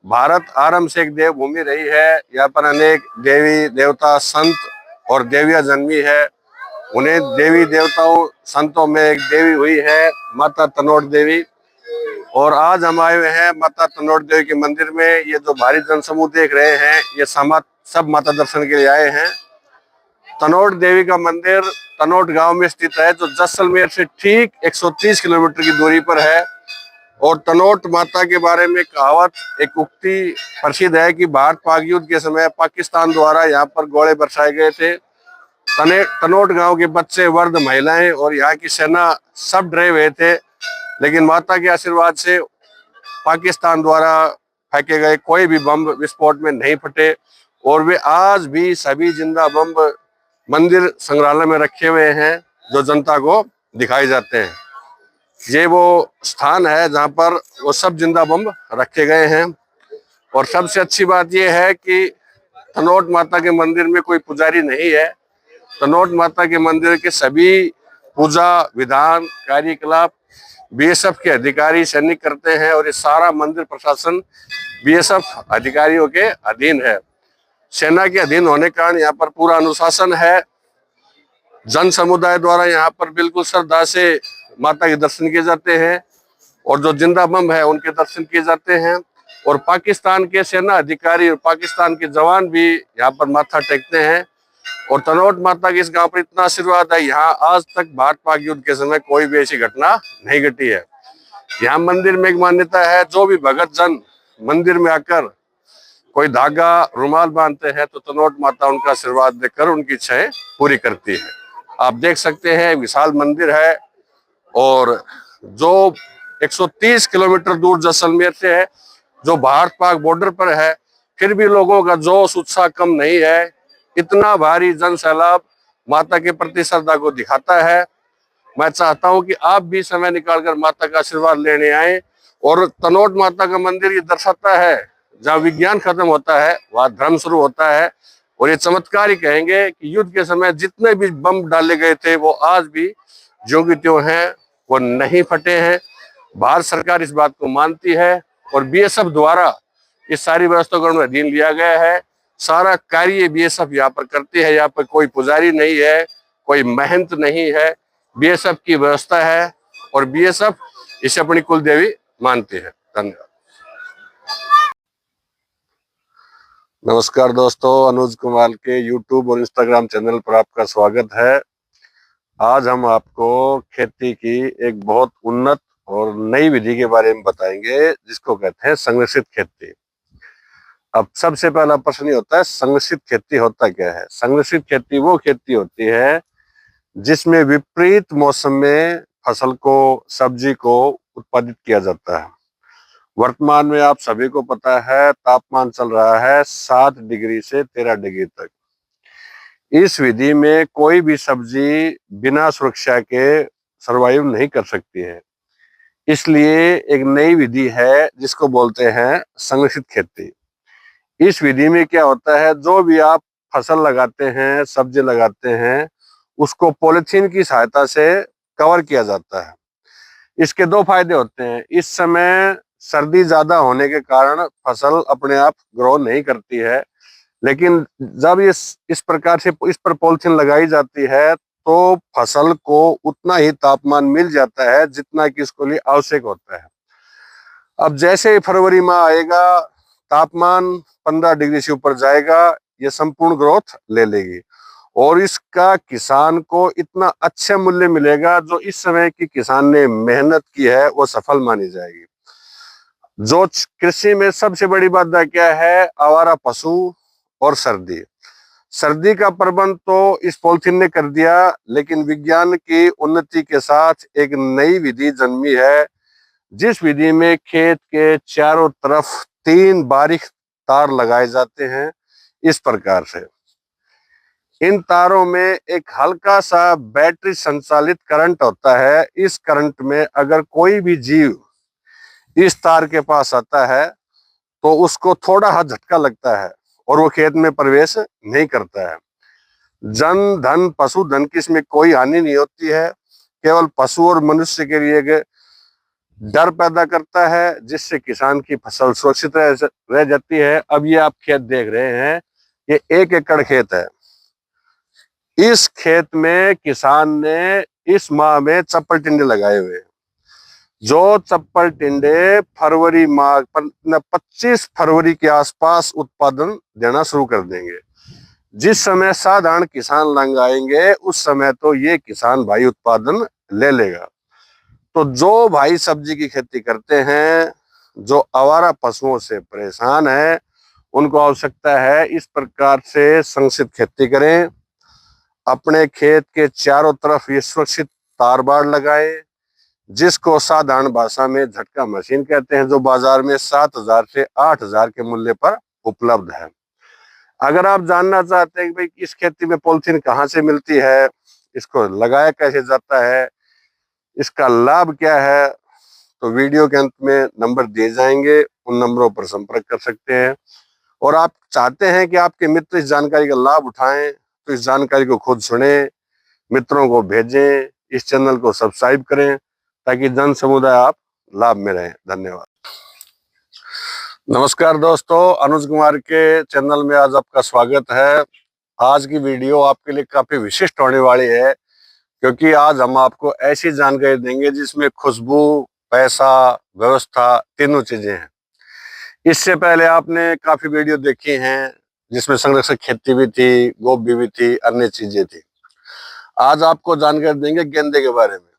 भारत आरंभ से एक देवभूमि रही है। यहाँ पर अनेक देवी देवता संत और देवियां जन्मी है। उन्हें देवी देवताओं संतों में एक देवी हुई है माता तनोट देवी। और आज हम आए हुए हैं माता तनोट देवी के मंदिर में। ये जो भारी जनसमूह देख रहे हैं, ये सब माता दर्शन के लिए आए हैं। तनोट देवी का मंदिर तनोट गांव में स्थित है, जो जैसलमेर से ठीक 130 किलोमीटर की दूरी पर है। और तनोट माता के बारे में कहावत, एक उक्ति प्रसिद्ध है कि भारत पाक युद्ध के समय पाकिस्तान द्वारा यहाँ पर गोले बरसाए गए थे। तनोट गांव के बच्चे, वर्ध, महिलाएं और यहाँ की सेना सब डरे हुए थे, लेकिन माता के आशीर्वाद से पाकिस्तान द्वारा फेंके गए कोई भी बम विस्फोट में नहीं फटे। और वे आज भी सभी जिंदा बम मंदिर संग्रहालय में रखे हुए हैं, जो जनता को दिखाए जाते हैं। ये वो स्थान है जहाँ पर वो सब जिंदा बम रखे गए हैं। और सबसे अच्छी बात यह है कि तनोट माता के मंदिर में कोई पुजारी नहीं है। तनोट माता के मंदिर के सभी पूजा विधान कार्यकलाप बीएसएफ के अधिकारी सैनिक करते हैं। और ये सारा मंदिर प्रशासन बीएसएफ अधिकारियों के अधीन है। सेना के अधीन होने के कारण यहाँ पर पूरा अनुशासन है। जन समुदाय द्वारा यहाँ पर बिल्कुल श्रद्धा से माता के दर्शन किए जाते हैं और जो जिंदा बम है उनके दर्शन किए जाते हैं। और पाकिस्तान के सेना अधिकारी और पाकिस्तान के जवान भी यहाँ पर माथा टेकते हैं। और तनोट माता के इस गांव पर इतना आशीर्वाद है, यहाँ आज तक भारत पाक युद्ध के समय कोई भी ऐसी घटना नहीं घटी है। यहाँ मंदिर में एक मान्यता है, जो भी भगत जन मंदिर में आकर कोई धागा रुमाल बांधते हैं तो तनोट माता उनका आशीर्वाद देकर उनकी इच्छाएं पूरी करती है। आप देख सकते हैं विशाल मंदिर है और जो 130 किलोमीटर दूर जैसलमेर से है, जो भारत पाक बॉर्डर पर है, फिर भी लोगों का जोश उत्साह कम नहीं है। इतना भारी जन सैलाब माता के प्रति श्रद्धा को दिखाता है। मैं चाहता हूं कि आप भी समय निकालकर माता का आशीर्वाद लेने आए। और तनोट माता का मंदिर ये दर्शाता है, जहाँ विज्ञान खत्म होता है वहां धर्म शुरू होता है। और ये चमत्कार ही कहेंगे कि युद्ध के समय जितने भी बम डाले गए थे वो आज भी ज्यों की त्यों हैं, वो नहीं फटे हैं। भारत सरकार इस बात को मानती है और बीएसएफ द्वारा इस सारी व्यवस्था को अधीन लिया गया है। सारा कार्य बीएसएफ यहाँ पर करती है। यहाँ पर कोई पुजारी नहीं है, कोई महंत नहीं है, बीएसएफ की व्यवस्था है और बीएसएफ इसे अपनी कुल देवी मानती है। धन्यवाद। नमस्कार दोस्तों, अनुज कुमार के यूट्यूब और इंस्टाग्राम चैनल पर आपका स्वागत है। आज हम आपको खेती की एक बहुत उन्नत और नई विधि के बारे में बताएंगे, जिसको कहते हैं संरक्षित खेती। अब सबसे पहला प्रश्न ये होता है, संरक्षित खेती होता क्या है? संरक्षित खेती वो खेती होती है जिसमें विपरीत मौसम में फसल को, सब्जी को उत्पादित किया जाता है। वर्तमान में आप सभी को पता है तापमान चल रहा है 7 डिग्री से 13 डिग्री तक। इस विधि में कोई भी सब्जी बिना सुरक्षा के सरवाइव नहीं कर सकती है। इसलिए एक नई विधि है जिसको बोलते हैं संरक्षित खेती। इस विधि में क्या होता है, जो भी आप फसल लगाते हैं, सब्जी लगाते हैं, उसको पॉलिथीन की सहायता से कवर किया जाता है। इसके दो फायदे होते हैं। इस समय सर्दी ज्यादा होने के कारण फसल अपने आप ग्रो नहीं करती है, लेकिन जब इस प्रकार से इस पर पॉलिथीन लगाई जाती है तो फसल को उतना ही तापमान मिल जाता है जितना कि इसके लिए आवश्यक होता है। अब जैसे ही फरवरी माह आएगा, तापमान 15 डिग्री से ऊपर जाएगा, ये संपूर्ण ग्रोथ ले लेगी और इसका किसान को इतना अच्छा मूल्य मिलेगा, जो इस समय की किसान ने मेहनत की है वो सफल मानी जाएगी। जो कृषि में सबसे बड़ी बाधा क्या है, आवारा पशु और सर्दी। सर्दी का प्रबंध तो इस पॉलिथीन ने कर दिया, लेकिन विज्ञान की उन्नति के साथ एक नई विधि जन्मी है, जिस विधि में खेत के चारों तरफ 3 बारीक तार लगाए जाते हैं। इस प्रकार से इन तारों में एक हल्का सा बैटरी संचालित करंट होता है। इस करंट में अगर कोई भी जीव इस तार के पास आता है तो उसको थोड़ा सा झटका लगता है और वो खेत में प्रवेश नहीं करता है। जन धन पशु धन की इसमें कोई हानि नहीं होती है, केवल पशु और मनुष्य के लिए एक डर पैदा करता है, जिससे किसान की फसल सुरक्षित रह जाती है। अब ये आप खेत देख रहे हैं, ये 1 एकड़ खेत है। इस खेत में किसान ने इस माह में चप्पल टिंडे लगाए हुए हैं। जो चप्पल टिंडे फरवरी माह 25 फरवरी के आसपास उत्पादन देना शुरू कर देंगे। जिस समय साधारण किसान लंग आएंगे उस समय तो ये किसान भाई उत्पादन ले लेगा। तो जो भाई सब्जी की खेती करते हैं, जो आवारा पशुओं से परेशान है, उनको आवश्यकता है इस प्रकार से संरक्षित खेती करें। अपने खेत के चारों तरफ ये सुरक्षित तार बाड़ लगाएं, जिसको साधारण भाषा में झटका मशीन कहते हैं, जो बाजार में 7,000 से 8,000 के मूल्य पर उपलब्ध है। अगर आप जानना चाहते हैं कि भाई इस खेती में पॉलिथीन कहाँ से मिलती है, इसको लगाया कैसे जाता है, इसका लाभ क्या है, तो वीडियो के अंत में नंबर दिए जाएंगे, उन नंबरों पर संपर्क कर सकते हैं। और आप चाहते हैं कि आपके मित्र इस जानकारी का लाभ उठाएं, तो इस जानकारी को खुद सुने, मित्रों को भेजें, इस चैनल को सब्सक्राइब करें, ताकि जन समुदाय आप लाभ में रहें। धन्यवाद। नमस्कार दोस्तों, अनुज कुमार के चैनल में आज आपका स्वागत है। आज की वीडियो आपके लिए काफी विशिष्ट होने वाली है, क्योंकि आज हम आपको ऐसी जानकारी देंगे जिसमें खुशबू, पैसा, व्यवस्था तीनों चीजें हैं। इससे पहले आपने काफी वीडियो देखी हैं जिसमें संरक्षक खेती भी थी, गोभी भी थी, अन्य चीजें थी। आज आपको जानकारी देंगे गेंदे के बारे में।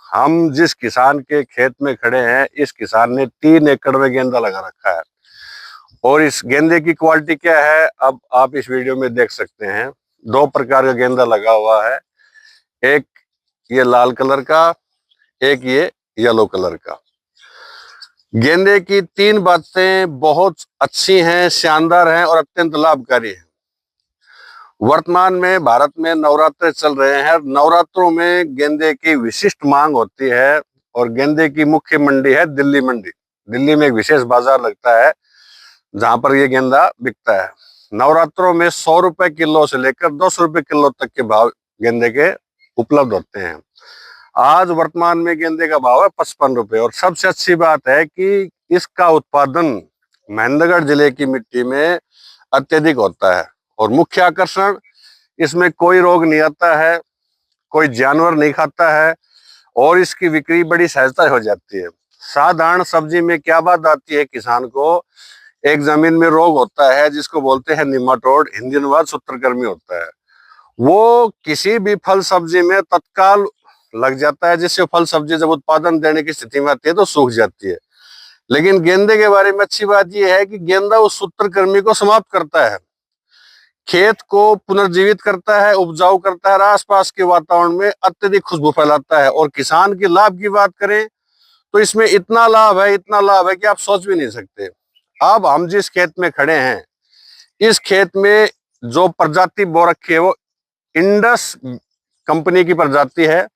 हम जिस किसान के खेत में खड़े हैं, इस किसान ने 3 एकड़ में गेंदा लगा रखा है। और इस गेंदे की क्वालिटी क्या है, अब आप इस वीडियो में देख सकते हैं। 2 प्रकार का गेंदा लगा हुआ है, एक ये लाल कलर का, एक ये येलो कलर का। गेंदे की 3 बातें बहुत अच्छी हैं, शानदार हैं और अत्यंत लाभकारी हैं। वर्तमान में भारत में नवरात्र चल रहे हैं। नवरात्रों में गेंदे की विशिष्ट मांग होती है और गेंदे की मुख्य मंडी है दिल्ली मंडी। दिल्ली में एक विशेष बाजार लगता है जहां पर ये गेंदा बिकता है। नवरात्रों में 100 रुपए किलो से लेकर 200 रुपए किलो तक के भाव गेंदे के उपलब्ध होते हैं। आज वर्तमान में गेंदे का भाव है 55 रुपए। और सबसे अच्छी बात है कि इसका उत्पादन महेंद्रगढ़ जिले की मिट्टी में अत्यधिक होता है। और मुख्य आकर्षण, इसमें कोई रोग नहीं आता है, कोई जानवर नहीं खाता है और इसकी बिक्री बड़ी सहजता हो जाती है। साधारण सब्जी में क्या बात आती है किसान को, एक जमीन में रोग होता है जिसको बोलते हैं निमाटोड, हिंदी अनुवाद सूत्रकृमि होता है। वो किसी भी फल सब्जी में तत्काल लग जाता है, जिससे फल सब्जी जब उत्पादन देने की स्थिति में आती है तो सूख जाती है। लेकिन गेंदे के बारे में अच्छी बात यह है कि गेंदा उस सूत्रकृमि को समाप्त करता है, खेत को पुनर्जीवित करता है, उपजाऊ करता है, आसपास के वातावरण में अत्यधिक खुशबू फैलाता है। और किसान के लाभ की बात करें तो इसमें इतना लाभ है कि आप सोच भी नहीं सकते। अब हम जिस खेत में खड़े हैं, इस खेत में जो प्रजाति बो रखी है वो इंडस कंपनी की प्रजाति है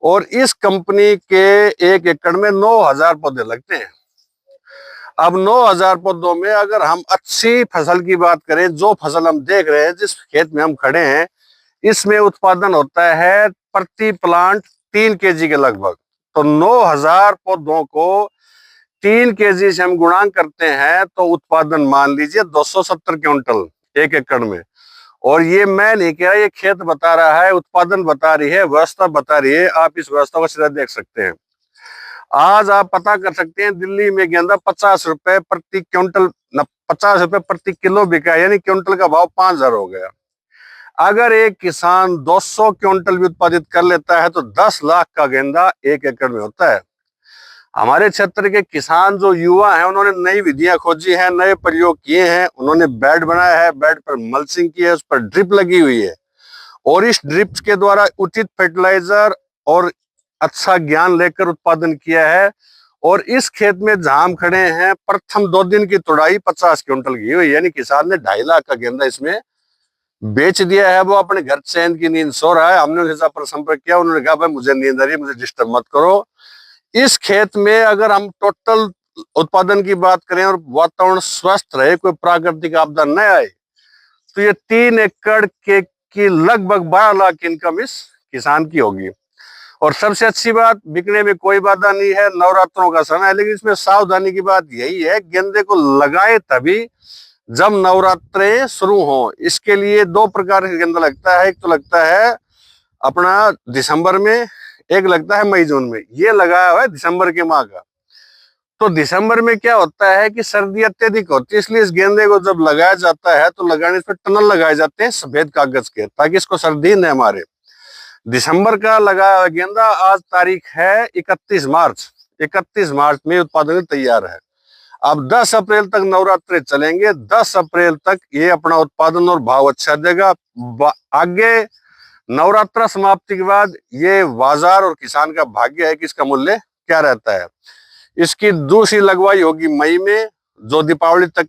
और इस कंपनी के 1 एकड़ में 9,000 पौधे लगते हैं। अब 9,000 पौधों में अगर हम अच्छी फसल की बात करें, जो फसल हम देख रहे हैं, जिस खेत में हम खड़े हैं, इसमें उत्पादन होता है प्रति प्लांट 3 केजी के लगभग। तो 9,000 पौधों को 3 केजी से हम गुणांक करते हैं तो उत्पादन मान लीजिए 270 क्विंटल 1 एकड़ में। और ये मैं नहीं कह रहा, ये खेत बता रहा है, उत्पादन बता रही है, व्यवस्था बता रही है। आप इस व्यवस्था को सीधा देख सकते हैं। आज आप पता कर सकते हैं, दिल्ली में गेंदा 50 रुपए प्रति क्विंटल, 50 रुपए प्रति किलो बिका है, यानी क्विंटल का भाव 5,000 हो गया। अगर एक किसान 200 क्विंटल भी उत्पादित कर लेता है तो 10 लाख का गेंदा 1 एकड़ में होता है। हमारे क्षेत्र के किसान जो युवा हैं, उन्होंने नई विधियां खोजी हैं, नए प्रयोग किए हैं। उन्होंने बेड बनाया है, बेड पर मल्चिंग की है, उस पर ड्रिप लगी हुई है और इस ड्रिप के द्वारा उचित फर्टिलाइजर और अच्छा ज्ञान लेकर उत्पादन किया है। और इस खेत में जहां हम खड़े हैं, प्रथम 2 दिन की तुड़ाई 50 क्विंटल की हुई, यानी किसान ने 2.5 लाख का गेंदा इसमें बेच दिया है। वो अपने घर चैन की नींद सो रहा है। हमने उनके साथ पर संपर्क किया, उन्होंने कहा भाई मुझे नींद आ रही है, मुझे डिस्टर्ब मत करो। इस खेत में अगर हम टोटल उत्पादन की बात करें और वातावरण स्वस्थ रहे, कोई प्राकृतिक आपदा न आए, तो ये 3 एकड़ के की लगभग 12 लाख इनकम इस किसान की होगी। और सबसे अच्छी बात, बिकने में कोई बाधा नहीं है, नवरात्रों का समय है। लेकिन इसमें सावधानी की बात यही है, गेंदे को लगाए तभी जब नवरात्रे शुरू हो। इसके लिए 2 प्रकार का गेंदा लगता है। एक तो लगता है अपना दिसंबर में, एक लगता है मई जून में। ये लगाया हुआ है दिसंबर के माह का। तो दिसंबर में क्या होता है कि सर्दी अत्यधिक होती है, इसलिए इस गेंदे को जब लगाया जाता है तो लगाने पर टनल लगाए जाते हैं सफेद कागज के, ताकि इसको सर्दी न मारे। दिसंबर का लगाया हुआ गेंदा, आज तारीख है 31 मार्च। 31 मार्च में उत्पादन तैयार है। अब 10 अप्रैल तक नवरात्रे चलेंगे। 10 अप्रैल तक ये अपना उत्पादन और भाव अच्छा देगा। आगे नवरात्रा समाप्ति के बाद ये बाजार और किसान का भाग्य है कि इसका मूल्य क्या रहता है। इसकी दूसरी लगवाई होगी मई में, जो दीपावली तक।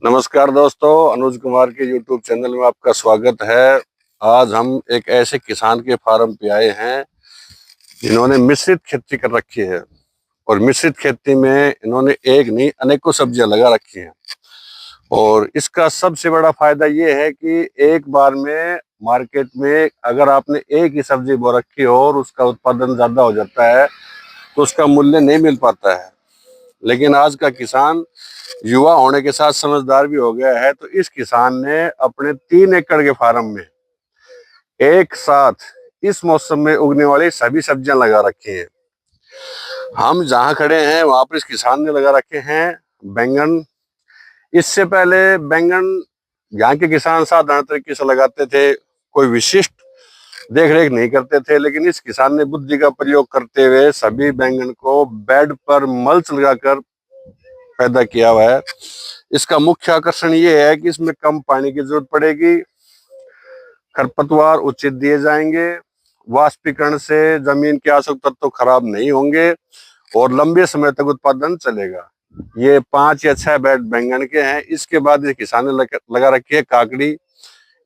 नमस्कार दोस्तों, अनुज कुमार के YouTube चैनल में आपका स्वागत है। आज हम एक ऐसे किसान के फार्म पे आए हैं जिन्होंने मिश्रित खेती कर रखी है। और मिश्रित खेती में इन्होंने एक नहीं अनेकों सब्जियां लगा रखी हैं। और इसका सबसे बड़ा फायदा ये है कि एक बार में मार्केट में अगर आपने एक ही सब्जी बो रखी हो और उसका उत्पादन ज्यादा हो जाता है तो उसका मूल्य नहीं मिल पाता है। लेकिन आज का किसान युवा होने के साथ समझदार भी हो गया है। तो इस किसान ने अपने 3 एकड़ के फार्म में एक साथ इस मौसम में उगने वाली सभी सब्जियां लगा रखी हैं। हम जहां खड़े हैं वहां पर इस किसान ने लगा रखे हैं बैंगन। इससे पहले बैंगन यहाँ के किसान साधारण तरीके से लगाते थे, कोई विशिष्ट देख रेख नहीं करते थे। लेकिन इस किसान ने बुद्धि का प्रयोग करते हुए सभी बैंगन को बेड पर मल्च लगाकर पैदा किया हुआ है। इसका मुख्य आकर्षण ये है कि इसमें कम पानी की जरूरत पड़ेगी, खरपतवार उचित दिए जाएंगे, वाष्पीकरण से जमीन के आवश्यक तत्व खराब नहीं होंगे और लंबे समय तक उत्पादन चलेगा। ये 5 या 6 बेड बैंगन के हैं। इसके बाद ये किसान ने लगा रखी है काकड़ी,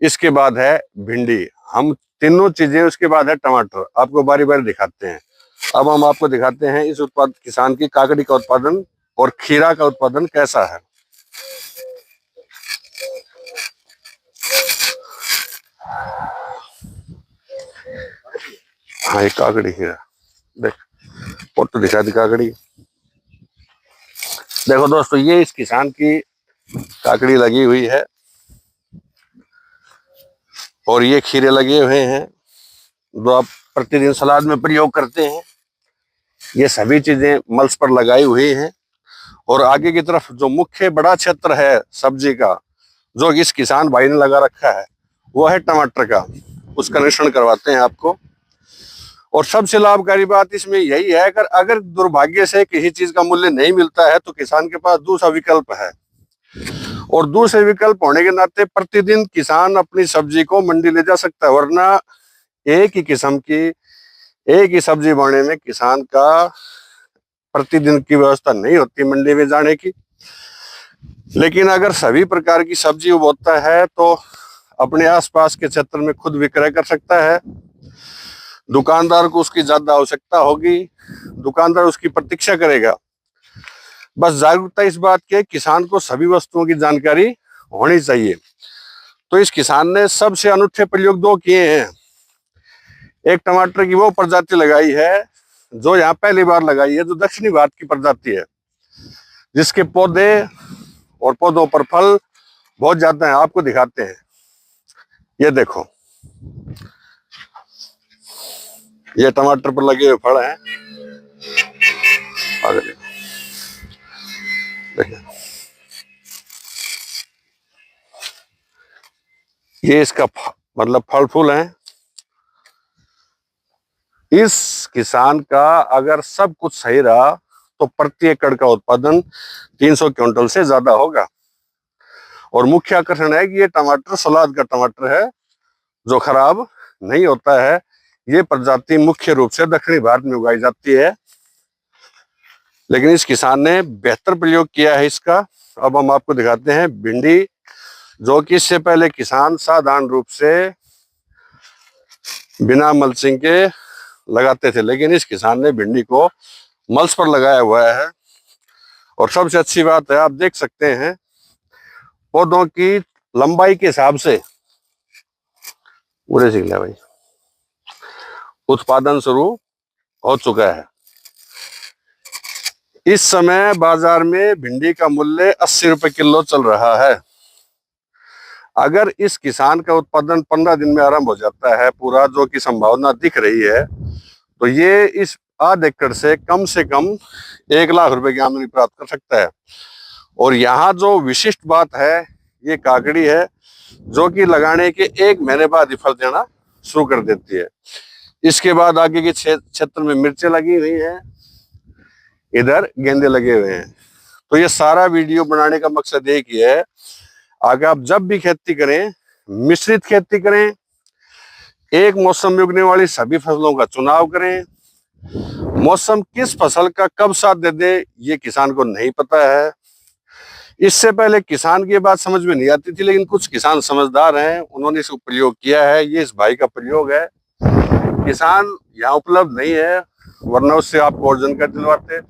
इसके बाद है भिंडी। हम तीनों चीजें, उसके बाद है टमाटर। आपको बारी बारी दिखाते हैं। अब हम आपको दिखाते हैं इस किसान की काकड़ी का उत्पादन और खीरा का उत्पादन कैसा है। हाँ, ये काकड़ी खीरा देख, फोटो दिखा दी काकड़ी। देखो दोस्तों, ये इस किसान की काकड़ी लगी हुई है और ये खीरे लगे हुए हैं जो आप प्रतिदिन सलाद में प्रयोग करते हैं। ये सभी चीजें मल्च पर लगाई हुई हैं। और आगे की तरफ जो मुख्य बड़ा क्षेत्र है सब्जी का, जो इस किसान भाई ने लगा रखा है, वो है टमाटर का। उसका निरीक्षण करवाते हैं आपको। और सबसे लाभकारी बात इसमें यही है कि अगर दुर्भाग्य से किसी चीज का मूल्य नहीं मिलता है तो किसान के पास दूसरा विकल्प है। और दूसरे विकल्प होने के नाते प्रतिदिन किसान अपनी सब्जी को मंडी ले जा सकता है। वरना एक ही किस्म की एक ही सब्जी बोने में किसान का प्रतिदिन की व्यवस्था नहीं होती मंडी में जाने की। लेकिन अगर सभी प्रकार की सब्जी बोता है तो अपने आसपास के क्षेत्र में खुद विक्रय कर सकता है। दुकानदार को उसकी ज्यादा आवश्यकता होगी, दुकानदार उसकी प्रतीक्षा करेगा। बस जागरूकता इस बात की, किसान को सभी वस्तुओं की जानकारी होनी चाहिए। तो इस किसान ने सबसे अनूठे प्रयोग दो किए हैं। एक टमाटर की वो प्रजाति लगाई है जो यहाँ पहली बार लगाई है, जो दक्षिणी भारत की प्रजाति है, जिसके पौधे और पौधों पर फल बहुत ज्यादा हैं। आपको दिखाते हैं, ये देखो, ये टमाटर पर लगे हुए फल हैं। आगे देखिए, ये इसका मतलब फल फूल हैं। इस किसान का अगर सब कुछ सही रहा तो प्रति एकड़ का उत्पादन 300 क्विंटल से ज्यादा होगा। और मुख्य आकर्षण है कि ये टमाटर सलाद का टमाटर है जो खराब नहीं होता है। ये प्रजाति मुख्य रूप से दक्षिणी भारत में उगाई जाती है, लेकिन इस किसान ने बेहतर प्रयोग किया है इसका। अब हम आपको दिखाते हैं भिंडी, जो कि इससे पहले किसान साधारण रूप से बिना मल्चिंग के लगाते थे, लेकिन इस किसान ने भिंडी को मल्च पर लगाया हुआ है। और सबसे अच्छी बात है, आप देख सकते हैं पौधों की लंबाई के हिसाब से पूरे सीख लिया भाई, उत्पादन शुरू हो चुका है। इस समय बाजार में भिंडी का मूल्य 80 रुपए किलो चल रहा है। अगर इस किसान का उत्पादन 15 दिन में आरंभ हो जाता है पूरा, जो कि संभावना दिख रही है, तो ये इस आध एकड़ से कम 1 लाख रुपए की आमदनी प्राप्त कर सकता है। और यहाँ जो विशिष्ट बात है, ये काकड़ी है जो कि लगाने के 1 महीने बाद ही फल देना शुरू कर देती है। इसके बाद आगे के क्षेत्र में मिर्चें लगी हुई हैं, इधर गेंदे लगे हुए हैं। तो ये सारा वीडियो बनाने का मकसद एक ही है, आगे आप जब भी खेती करें, मिश्रित खेती करें, एक मौसम में उगने वाली सभी फसलों का चुनाव करें। मौसम किस फसल का कब साथ दे दे, ये किसान को नहीं पता है। इससे पहले किसान की ये बात समझ में नहीं आती थी, लेकिन कुछ किसान समझदार हैं, उन्होंने इसको प्रयोग किया है। ये इस भाई का प्रयोग है। किसान यहाँ उपलब्ध नहीं है, वरना उससे आपको और जानकारी दिलवाते।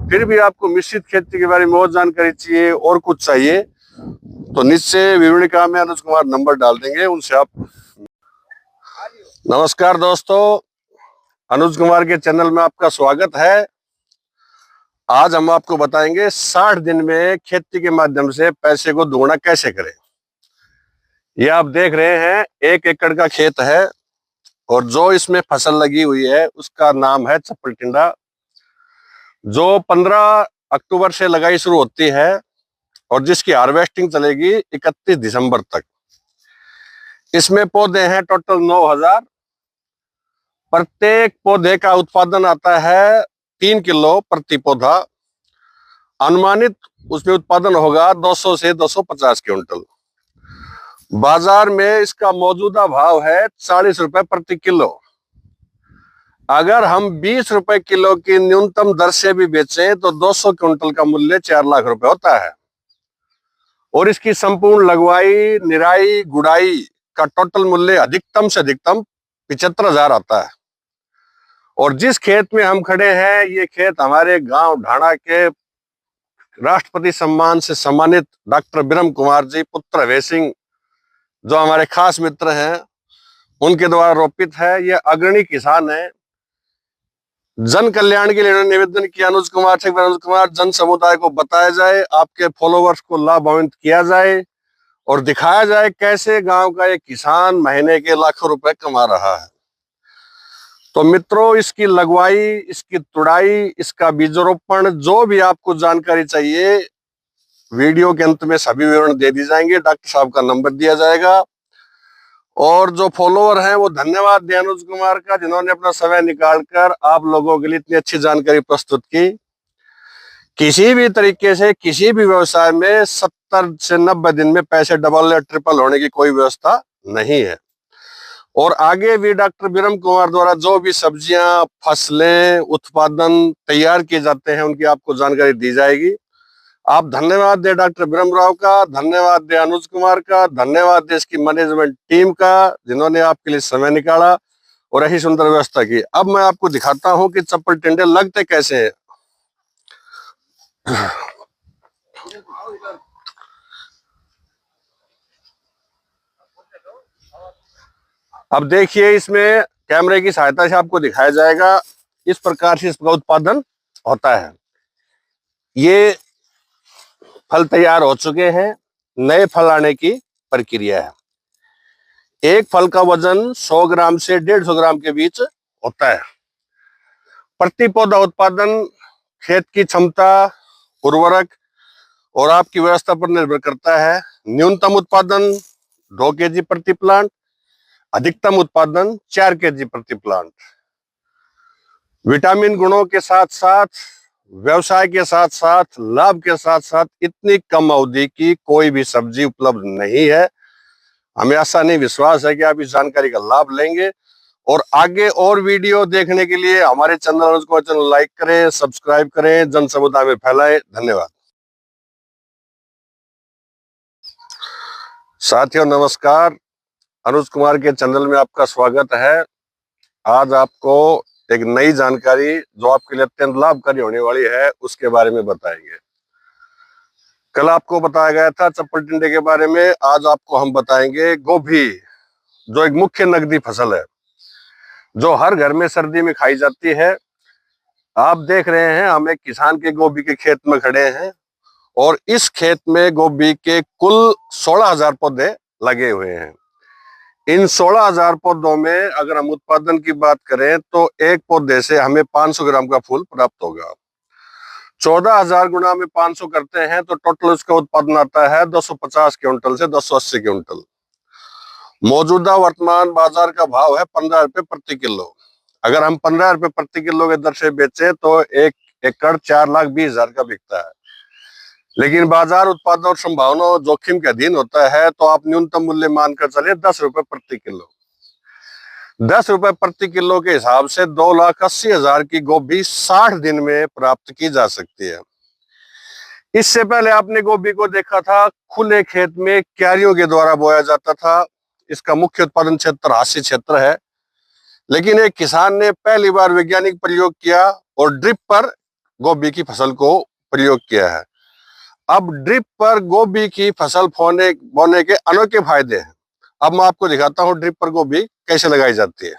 फिर भी आपको मिश्रित खेती के बारे में और जानकारी चाहिए और कुछ चाहिए, तो निश्चय विवरणिका में अनुज कुमार नंबर डाल देंगे, उनसे आप। नमस्कार दोस्तों, अनुज कुमार के चैनल में आपका स्वागत है। आज हम आपको बताएंगे 60 दिन में खेती के माध्यम से पैसे को दोगुना कैसे करें। ये आप देख रहे हैं 1 एकड़ का खेत है, और जो इसमें फसल लगी हुई है उसका नाम है चप्पल टिंडा, जो 15 अक्टूबर से लगाई शुरू होती है और जिसकी हार्वेस्टिंग चलेगी 31 दिसंबर तक। इसमें पौधे हैं टोटल 9000। प्रत्येक पौधे का उत्पादन आता है 3 किलो प्रति पौधा। अनुमानित उसमें उत्पादन होगा 200 से 250 क्विंटल। बाजार में इसका मौजूदा भाव है 40 रुपए प्रति किलो। अगर हम 20 रुपए किलो की न्यूनतम दर से भी बेचें तो 200 क्विंटल का मूल्य 4 लाख रुपए होता है। और इसकी संपूर्ण लगवाई, निराई, गुड़ाई का टोटल मूल्य अधिकतम से अधिकतम 75,000 आता है। और जिस खेत में हम खड़े हैं, ये खेत हमारे गांव ढाणा के राष्ट्रपति सम्मान से सम्मानित डॉक्टर बिरम कुमार जी पुत्र अभय सिंह, जो हमारे खास मित्र हैं, उनके द्वारा रोपित है। ये अग्रणी किसान है। जन कल्याण के लिए इन्होंने निवेदन किया अनुज कुमार से, अनुज कुमार जन समुदाय को बताया जाए, आपके फॉलोवर्स को लाभान्वित किया जाए और दिखाया जाए कैसे गांव का एक किसान महीने के लाखों रुपए कमा रहा है। तो मित्रों, इसकी लगवाई, इसकी तुड़ाई, इसका बीजरोपण, जो भी आपको जानकारी चाहिए, वीडियो के अंत में सभी विवरण दे दी जाएंगे। डॉक्टर साहब का नंबर दिया जाएगा। और जो फॉलोवर हैं वो धन्यवाद दें अनुज कुमार का, जिन्होंने अपना समय निकालकर आप लोगों के लिए इतनी अच्छी जानकारी प्रस्तुत की। किसी भी तरीके से किसी भी व्यवसाय में 70 से 90 दिन में पैसे डबल या ट्रिपल होने की कोई व्यवस्था नहीं है। और आगे भी डॉक्टर बिरम कुमार द्वारा जो भी सब्जियां, फसलें, उत्पादन तैयार किए जाते हैं, उनकी आपको जानकारी दी जाएगी। आप धन्यवाद दे डॉक्टर ब्रह्मराव का, धन्यवाद दे अनुज कुमार का, धन्यवाद दे इसकी मैनेजमेंट टीम का, जिन्होंने आपके लिए समय निकाला और ऐसी सुंदर व्यवस्था की। अब मैं आपको दिखाता हूं कि चप्पल टिंडे लगते कैसे हैं। अब देखिए, इसमें कैमरे की सहायता से आपको दिखाया जाएगा, इस प्रकार से इसका उत्पादन होता है। ये फल तैयार हो चुके हैं, नए फल आने की प्रक्रिया है। एक फल का वजन 100 ग्राम से 150 ग्राम के बीच होता है। प्रति पौधा उत्पादन खेत की क्षमता, उर्वरक और आपकी व्यवस्था पर निर्भर करता है। न्यूनतम उत्पादन 2 kg प्रति प्लांट, अधिकतम उत्पादन 4 kg प्रति प्लांट। विटामिन गुणों के साथ साथ, व्यवसाय के साथ साथ, लाभ के साथ साथ इतनी कम अवधि की कोई भी सब्जी उपलब्ध नहीं है। हमें ऐसा नहीं विश्वास है कि आप इस जानकारी का लाभ लेंगे। और आगे और वीडियो देखने के लिए हमारे चैनल लाइक करें, सब्सक्राइब करें, जन समुदाय में फैलाएं। धन्यवाद। साथियों नमस्कार, अनुज कुमार के चैनल में आपका स्वागत है। आज आपको एक नई जानकारी जो आपके लिए अत्यंत लाभकारी होने वाली है उसके बारे में बताएंगे। कल आपको बताया गया था चप्पल टिंडे के बारे में, आज आपको हम बताएंगे गोभी, जो एक मुख्य नकदी फसल है जो हर घर में सर्दी में खाई जाती है। आप देख रहे हैं, हम एक किसान के गोभी के खेत में खड़े हैं और इस खेत में गोभी के कुल 16,000 पौधे लगे हुए हैं। इन 16,000 पौधों में अगर हम उत्पादन की बात करें तो एक पौधे से हमें 500 ग्राम का फूल प्राप्त होगा। 14,000 गुना में 500 करते हैं तो टोटल उसका उत्पादन आता है 250 क्विंटल से 280 क्विंटल। मौजूदा वर्तमान बाजार का भाव है 15 रुपए प्रति किलो। अगर हम 15 रुपए प्रति किलो के दर से बेचे तो 1 एकड़ 4,20,000 का बिकता है। लेकिन बाजार उत्पादन और संभावना और जोखिम के अधीन होता है, तो आप न्यूनतम मूल्य मानकर चले 10 रुपए प्रति किलो। 10 रुपए प्रति किलो के हिसाब से 2,80,000 की गोभी 60 दिन में प्राप्त की जा सकती है। इससे पहले आपने गोभी को देखा था खुले खेत में क्यारियों के द्वारा बोया जाता था। इसका मुख्य उत्पादन क्षेत्र हास्य क्षेत्र है। लेकिन एक किसान ने पहली बार वैज्ञानिक प्रयोग किया और ड्रिप पर गोभी की फसल को प्रयोग किया है। अब ड्रिप पर गोभी की फसल बोने के अनोखे फायदे हैं। अब मैं आपको दिखाता हूं ड्रिप पर गोभी कैसे लगाई जाती है।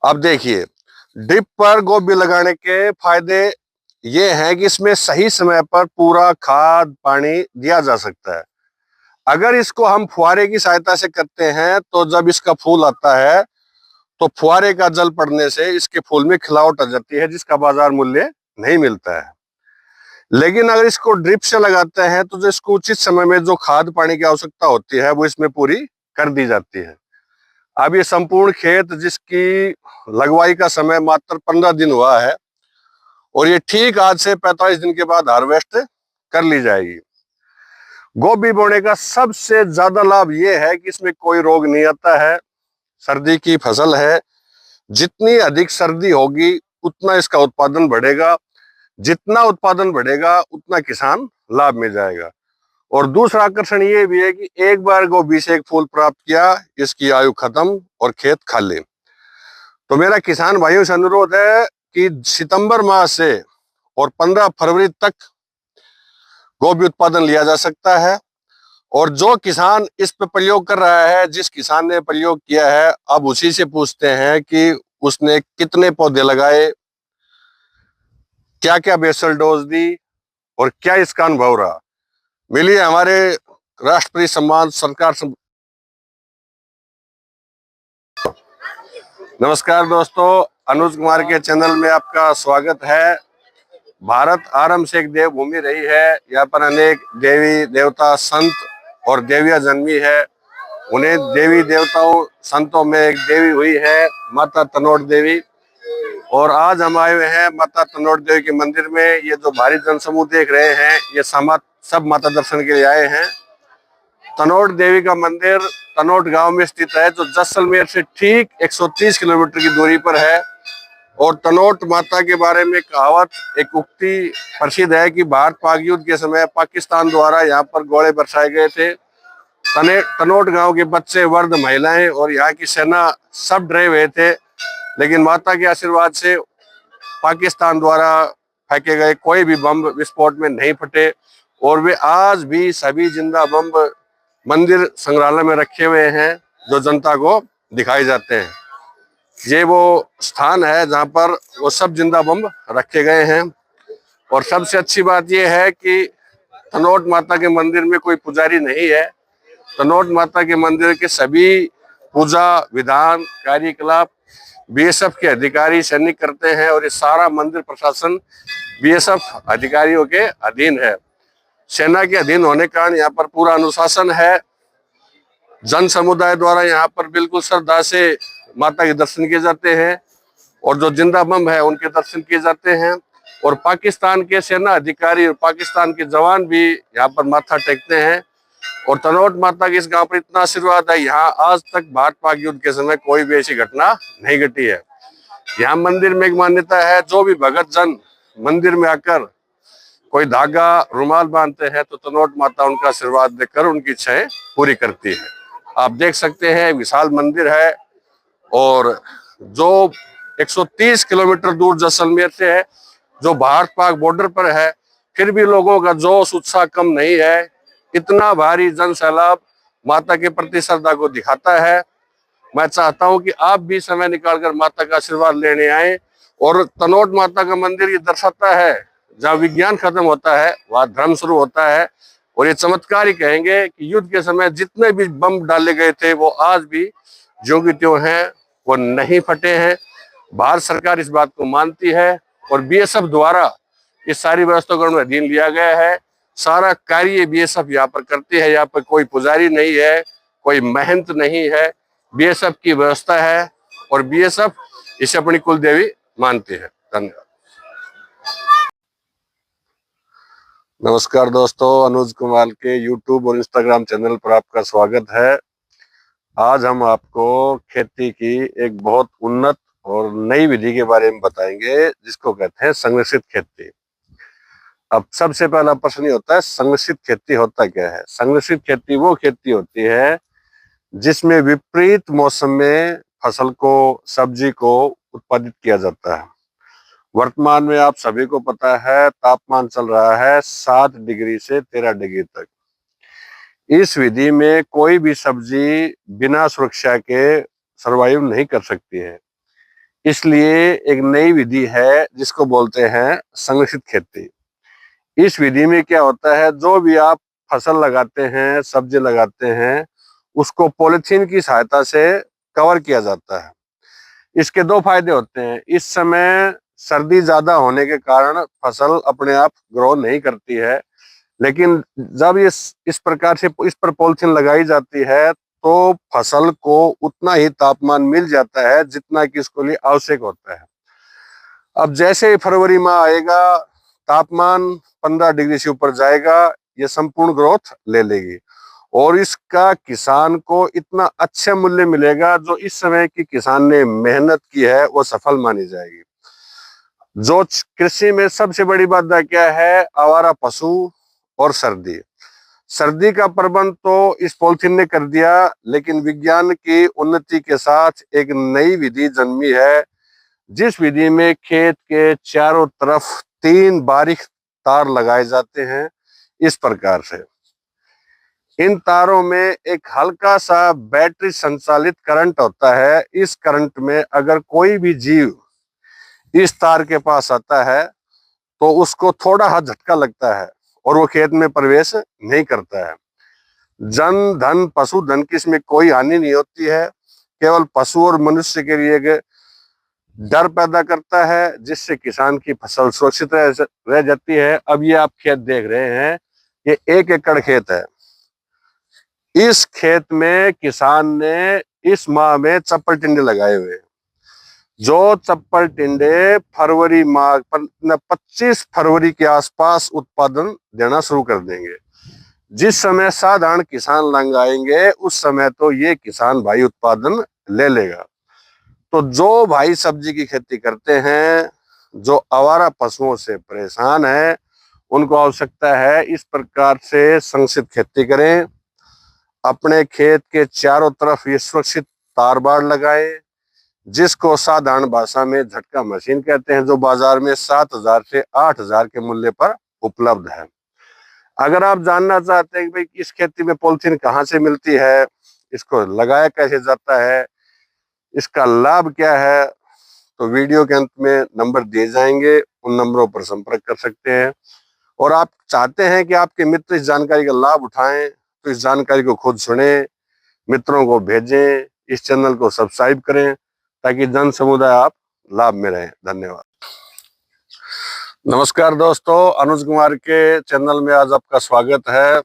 अब देखिए, ड्रिप पर गोभी लगाने के फायदे ये हैं कि इसमें सही समय पर पूरा खाद पानी दिया जा सकता है। अगर इसको हम फुहारे की सहायता से करते हैं तो जब इसका फूल आता है तो फुहारे का जल पड़ने से इसके फूल में खिलावट आ जाती है, जिसका बाजार मूल्य नहीं मिलता है। लेकिन अगर इसको ड्रिप से लगाते हैं तो जो इसको उचित समय में जो खाद पानी की आवश्यकता होती है वो इसमें पूरी कर दी जाती है। अब ये संपूर्ण खेत जिसकी लगवाई का समय मात्र 15 दिन हुआ है और ये ठीक आज से 45 दिन के बाद हार्वेस्ट कर ली जाएगी। गोभी बोने का सबसे ज्यादा लाभ ये है कि इसमें कोई रोग नहीं आता है। सर्दी की फसल है, जितनी अधिक सर्दी होगी उतना इसका उत्पादन बढ़ेगा, जितना उत्पादन बढ़ेगा उतना किसान लाभ में जाएगा। और दूसरा आकर्षण ये भी है कि एक बार गोभी से एक फूल प्राप्त किया, इसकी आयु खत्म और खेत खाली। तो मेरा किसान भाइयों से अनुरोध है कि सितंबर माह से और 15 फरवरी तक गोभी उत्पादन लिया जा सकता है। और जो किसान इस पे प्रयोग कर रहा है, जिस किसान ने प्रयोग किया है, अब उसी से पूछते हैं कि उसने कितने पौधे लगाए, क्या क्या बेसल डोज दी और क्या इसका अनुभव रहा। मिलिए हमारे राष्ट्रपति सम्मान सरकार नमस्कार दोस्तों, अनुज कुमार के चैनल में आपका स्वागत है। भारत आरंभ से एक देवभूमि रही है। यहाँ पर अनेक देवी देवता संत और देवियां जन्मी है। उन्हें देवी देवताओं संतों में एक देवी हुई है माता तनोट देवी। और आज हम आए हुए हैं माता तनोट देवी के मंदिर में। ये जो भारी जनसमूह देख रहे हैं, ये सब माता दर्शन के लिए आए हैं। तनोट देवी का मंदिर तनोट गांव में स्थित है, जो जैसलमेर से ठीक 130 किलोमीटर की दूरी पर है। और तनोट माता के बारे में कहावत, एक उक्ति प्रसिद्ध है कि भारत पाक युद्ध के समय पाकिस्तान द्वारा यहाँ पर गोले बरसाए गए थे। तनोट गांव के बच्चे, वर्ध, महिलाएं और यहाँ की सेना सब डरे हुए थे, लेकिन माता के आशीर्वाद से पाकिस्तान द्वारा फेंके गए कोई भी बम विस्फोट में नहीं फटे और वे आज भी सभी जिंदा बम मंदिर संग्रहालय में रखे हुए हैं जो जनता को दिखाए जाते हैं। ये वो स्थान है जहां पर वो सब जिंदा बम रखे गए हैं। और सबसे अच्छी बात यह है कि तनोट माता के मंदिर में कोई पुजारी नहीं है। तनोट माता के मंदिर के सभी पूजा विधान कार्यकलाप बीएसएफ के अधिकारी सैनिक करते हैं और ये सारा मंदिर प्रशासन बीएसएफ अधिकारियों के अधीन है। सेना के अधीन होने के कारण यहाँ पर पूरा अनुशासन है। जन समुदाय द्वारा यहाँ पर बिल्कुल श्रद्धा से माता के दर्शन किए जाते हैं और जो जिंदा बम है उनके दर्शन किए जाते हैं। और पाकिस्तान के सेना अधिकारी और पाकिस्तान के जवान भी यहाँ पर माथा टेकते हैं। और तनोट माता के इस गांव पर इतना आशीर्वाद है, यहाँ आज तक भारत पाक युद्ध के समय कोई भी ऐसी घटना नहीं घटी है। यहाँ मंदिर में एक मान्यता है, जो भी भगत जन मंदिर में आकर कोई धागा रुमाल बांधते हैं तो तनोट माता उनका आशीर्वाद देकर उनकी इच्छाएं पूरी करती है। आप देख सकते हैं विशाल मंदिर है और जो 130 किलोमीटर दूर जैसलमेर से है, जो भारत पाक बॉर्डर पर है, फिर भी लोगों का जोश उत्साह कम नहीं है। इतना भारी जन सैलाब माता के प्रति श्रद्धा को दिखाता है। मैं चाहता हूं कि आप भी समय निकालकर माता का आशीर्वाद लेने आए। और तनोट माता का मंदिर ये दर्शाता है, जहाँ विज्ञान खत्म होता है वहां धर्म शुरू होता है। और ये चमत्कार ही कहेंगे कि युद्ध के समय जितने भी बम डाले गए थे वो आज भी ज्यों की त्यों हैं, वो नहीं फटे हैं। भारत सरकार इस बात को मानती है और बीएसएफ द्वारा इस सारी व्यवस्था को अधीन लिया गया है। सारा कार्य बीएसएफ यहाँ पर करती है। यहाँ पर कोई पुजारी नहीं है, कोई महंत नहीं है, बीएसएफ की व्यवस्था है और बीएसएफ इसे अपनी कुल देवी मानती है। धन्यवाद। नमस्कार दोस्तों, अनुज कुमार के यूट्यूब और इंस्टाग्राम चैनल पर आपका स्वागत है। आज हम आपको खेती की एक बहुत उन्नत और नई विधि के बारे में बताएंगे जिसको कहते हैं संरक्षित खेती। अब सबसे पहला प्रश्न ये होता है, संरक्षित खेती होता क्या है? संरक्षित खेती वो खेती होती है जिसमें विपरीत मौसम में फसल को, सब्जी को उत्पादित किया जाता है। वर्तमान में आप सभी को पता है तापमान चल रहा है 7 डिग्री से 13 डिग्री तक। इस विधि में कोई भी सब्जी बिना सुरक्षा के सर्वाइव नहीं कर सकती है। इसलिए एक नई विधि है जिसको बोलते हैं संरक्षित खेती। इस विधि में क्या होता है, जो भी आप फसल लगाते हैं, सब्जी लगाते हैं, उसको पॉलिथीन की सहायता से कवर किया जाता है। इसके 2 फायदे होते हैं। इस समय सर्दी ज्यादा होने के कारण फसल अपने आप ग्रो नहीं करती है, लेकिन जब इस प्रकार से इस पर पॉलिथीन लगाई जाती है तो फसल को उतना ही तापमान मिल जाता है जितना कि इसके लिए आवश्यक होता है। अब जैसे ही फरवरी माह आएगा, तापमान 15 डिग्री से ऊपर जाएगा, ये संपूर्ण ग्रोथ ले लेगी और इसका किसान को इतना अच्छा मूल्य मिलेगा जो इस समय की किसान ने मेहनत की है वो सफल मानी जाएगी। जो कृषि में सबसे बड़ी बाधा क्या है, आवारा पशु और सर्दी। सर्दी का प्रबंध तो इस पॉलिथीन ने कर दिया, लेकिन विज्ञान की उन्नति के साथ एक नई विधि जन्मी है जिस विधि में खेत के चारों तरफ 3 बारीक तार लगाए जाते हैं। इस प्रकार से इन तारों में एक हल्का सा बैटरी संचालित करंट होता है। इस करंट में अगर कोई भी जीव इस तार के पास आता है तो उसको थोड़ा हाथ झटका लगता है और वो खेत में प्रवेश नहीं करता है। जन धन पशुधन की इसमें कोई हानि नहीं होती है, केवल पशु और मनुष्य के लिए एक डर पैदा करता है जिससे किसान की फसल सुरक्षित रह जाती है। अब ये आप खेत देख रहे हैं, ये 1 एकड़ खेत है। इस खेत में किसान ने इस माह में चप्पल टिंडे लगाए हुए हैं। जो चप्पल टिंडे फरवरी माह 25 फरवरी के आसपास उत्पादन देना शुरू कर देंगे। जिस समय साधारण किसान लंग आएंगे उस समय तो ये किसान भाई उत्पादन ले लेगा। तो जो भाई सब्जी की खेती करते हैं, जो आवारा पशुओं से परेशान है, उनको आवश्यकता है इस प्रकार से संरक्षित खेती करें। अपने खेत के चारों तरफ ये सुरक्षित तार बाड़ लगाएं, जिसको साधारण भाषा में झटका मशीन कहते हैं, जो बाजार में 7,000 से 8,000 के मूल्य पर उपलब्ध है। अगर आप जानना चाहते हैं कि भाई इस खेती में पॉलिथीन कहाँ से मिलती है, इसको लगाया कैसे जाता है, इसका लाभ क्या है, तो वीडियो के अंत में नंबर दिए जाएंगे, उन नंबरों पर संपर्क कर सकते हैं। और आप चाहते हैं कि आपके मित्र इस जानकारी का लाभ उठाएं, तो इस जानकारी को खुद सुने, मित्रों को भेजें, इस चैनल को सब्सक्राइब करें, ताकि जन समुदाय आप लाभ में रहें। धन्यवाद। नमस्कार दोस्तों, अनुज कुमार के चैनल में आज आपका स्वागत है।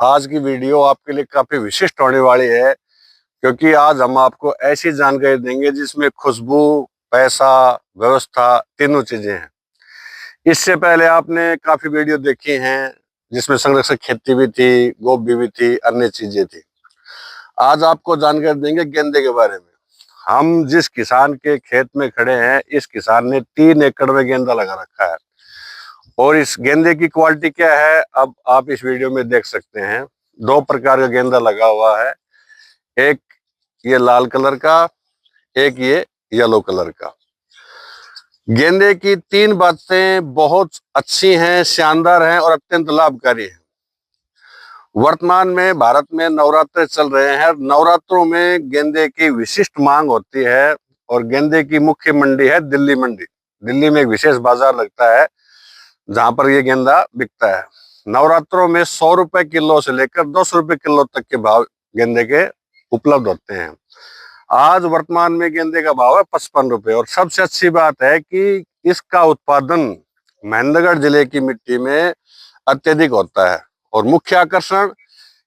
आज की वीडियो आपके लिए काफी विशिष्ट होने वाली है, क्योंकि आज हम आपको ऐसी जानकारी देंगे जिसमें खुशबू, पैसा, व्यवस्था तीनों चीजें हैं। इससे पहले आपने काफी वीडियो देखी हैं जिसमें संरक्षक खेती भी थी, गोभी भी थी, अन्य चीजें थी। आज आपको जानकारी देंगे गेंदे के बारे में। हम जिस किसान के खेत में खड़े हैं, इस किसान ने 3 एकड़ में गेंदा लगा रखा है। और इस गेंदे की क्वालिटी क्या है, अब आप इस वीडियो में देख सकते हैं। 2 प्रकार का गेंदा लगा हुआ है, एक ये लाल कलर का, एक ये येलो कलर का। गेंदे की 3 बातें बहुत अच्छी हैं, शानदार हैं और अत्यंत लाभकारी हैं। वर्तमान में भारत में नवरात्र चल रहे हैं। नवरात्रों में गेंदे की विशिष्ट मांग होती है और गेंदे की मुख्य मंडी है दिल्ली मंडी। दिल्ली में एक विशेष बाजार लगता है जहां पर ये गेंदा बिकता है। नवरात्रों में 100 रुपए किलो से लेकर 200 रुपए किलो तक के भाव गेंदे के उपलब्ध होते हैं। आज वर्तमान में गेंदे का भाव है 55 रुपए। और सबसे अच्छी बात है कि इसका उत्पादन महेंद्रगढ़ जिले की मिट्टी में अत्यधिक होता है। और मुख्य आकर्षण,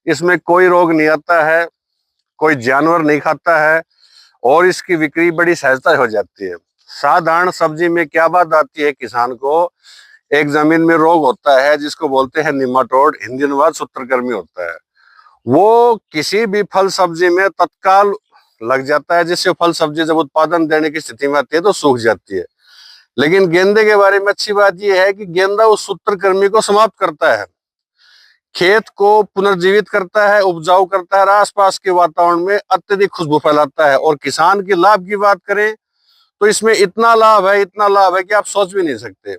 इसमें कोई रोग नहीं आता है, कोई जानवर नहीं खाता है और इसकी बिक्री बड़ी सहजता हो जाती है। साधारण सब्जी में क्या बात आती है किसान को, एक जमीन में रोग होता है जिसको बोलते हैं निमाटोड, हिंदी अनुवाद सूत्रकृमि होता है। वो किसी भी फल सब्जी में तत्काल लग जाता है, जिससे फल सब्जी जब उत्पादन देने की स्थिति में आती है तो सूख जाती है। लेकिन गेंदे के बारे में अच्छी बात यह है कि गेंदा उस सूत्रकृमि को समाप्त करता है, खेत को पुनर्जीवित करता है, उपजाऊ करता है, आसपास के वातावरण में अत्यधिक खुशबू फैलाता है। और किसान के लाभ की बात करें तो इसमें इतना लाभ है कि आप सोच भी नहीं सकते।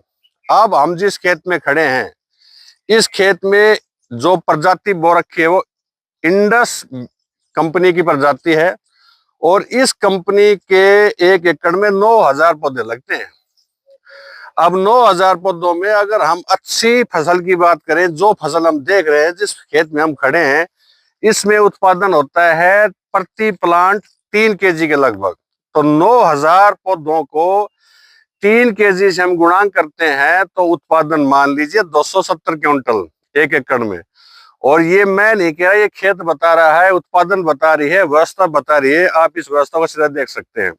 अब हम जिस खेत में खड़े हैं, इस खेत में जो प्रजाति बो रखी है वो इंडस कंपनी की प्रजाति है और इस कंपनी के 1 एकड़ में 9,000 पौधे लगते हैं। अब 9,000 पौधों में अगर हम अच्छी फसल की बात करें, जो फसल हम देख रहे हैं, जिस खेत में हम खड़े हैं, इसमें उत्पादन होता है प्रति प्लांट 3 केजी के लगभग। तो 9,000 पौधों को 3 केजी से हम गुणा करते हैं तो उत्पादन मान लीजिए 270 क्विंटल 1 एकड़ में। और ये मैं नहीं कह रहा, ये खेत बता रहा है, उत्पादन बता रही है, व्यवस्था बता रही है। आप इस व्यवस्था को सीधा देख सकते हैं।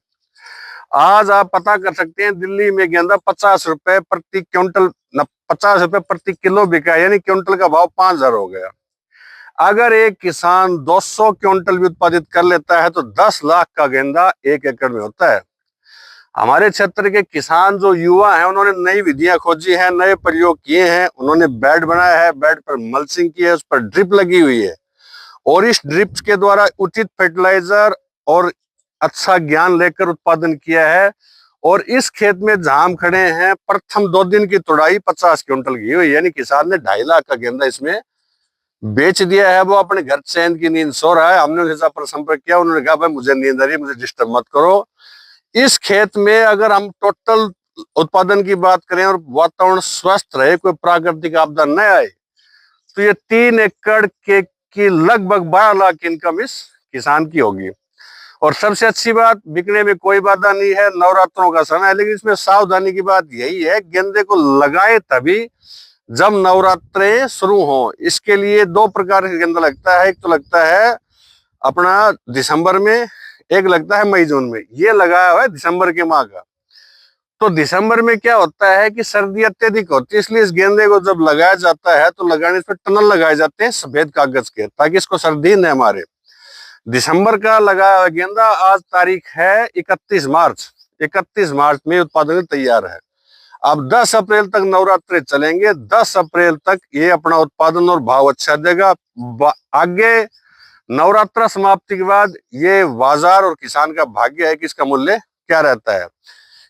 आज आप पता कर सकते हैं, दिल्ली में गेंदा 50 रुपए प्रति क्विंटल, 50 रुपए प्रति किलो बिका, यानी क्विंटल का भाव 5,000 हो गया। अगर एक किसान 200 क्विंटल भी उत्पादित कर लेता है तो 10 लाख का गेंदा 1 एकड़ में होता है। हमारे क्षेत्र के किसान जो युवा हैं, उन्होंने नई विधियां खोजी हैं, नए प्रयोग किए हैं। उन्होंने बेड बनाया है, बेड पर मल्चिंग की है, उस पर ड्रिप लगी हुई है और इस ड्रिप के द्वारा उचित फर्टिलाइजर और अच्छा ज्ञान लेकर उत्पादन किया है। और इस खेत में जहां हम खड़े हैं, प्रथम 2 दिन की तुड़ाई 50 क्विंटल की हुई, यानी किसान ने 2.5 लाख का गेंदा इसमें बेच दिया है। वो अपने घर चैन की नींद सो रहा है। हमने उनके साथ पर संपर्क किया, उन्होंने कहा भाई मुझे नींद आ रही है, मुझे डिस्टर्ब मत करो। इस खेत में अगर हम टोटल उत्पादन की बात करें और वातावरण स्वस्थ रहे, कोई प्राकृतिक आपदा न आए, तो ये 3 एकड़ के की लगभग 12 लाख इनकम इस किसान की होगी। और सबसे अच्छी बात, बिकने में कोई बाधा नहीं है, नवरात्रों का समय है। लेकिन इसमें सावधानी की बात यही है, गेंदे को लगाए तभी जब नवरात्रें शुरू हो। इसके लिए 2 प्रकार का गेंदा लगता है। एक तो लगता है अपना दिसंबर में, एक लगता है मई जून में। ये लगाया हुआ है दिसंबर के माह का। तो दिसंबर में क्या होता है कि सर्दी अत्यधिक होती है, इसलिए इस गेंदे को जब लगाया जाता है तो लगाने पर टनल लगाए जाते हैं सफेद कागज के, ताकि इसको सर्दी न मारे। दिसंबर का लगाया हुआ गेंदा आज तारीख है 31 मार्च। 31 मार्च में उत्पादन तैयार है। अब 10 अप्रैल तक नवरात्रे चलेंगे। 10 अप्रैल तक ये अपना उत्पादन और भाव अच्छा देगा। आगे नवरात्रा समाप्ति के बाद ये बाजार और किसान का भाग्य है कि इसका मूल्य क्या रहता है।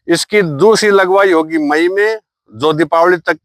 इसकी दूसरी लगवाई होगी मई में, जो दीपावली तक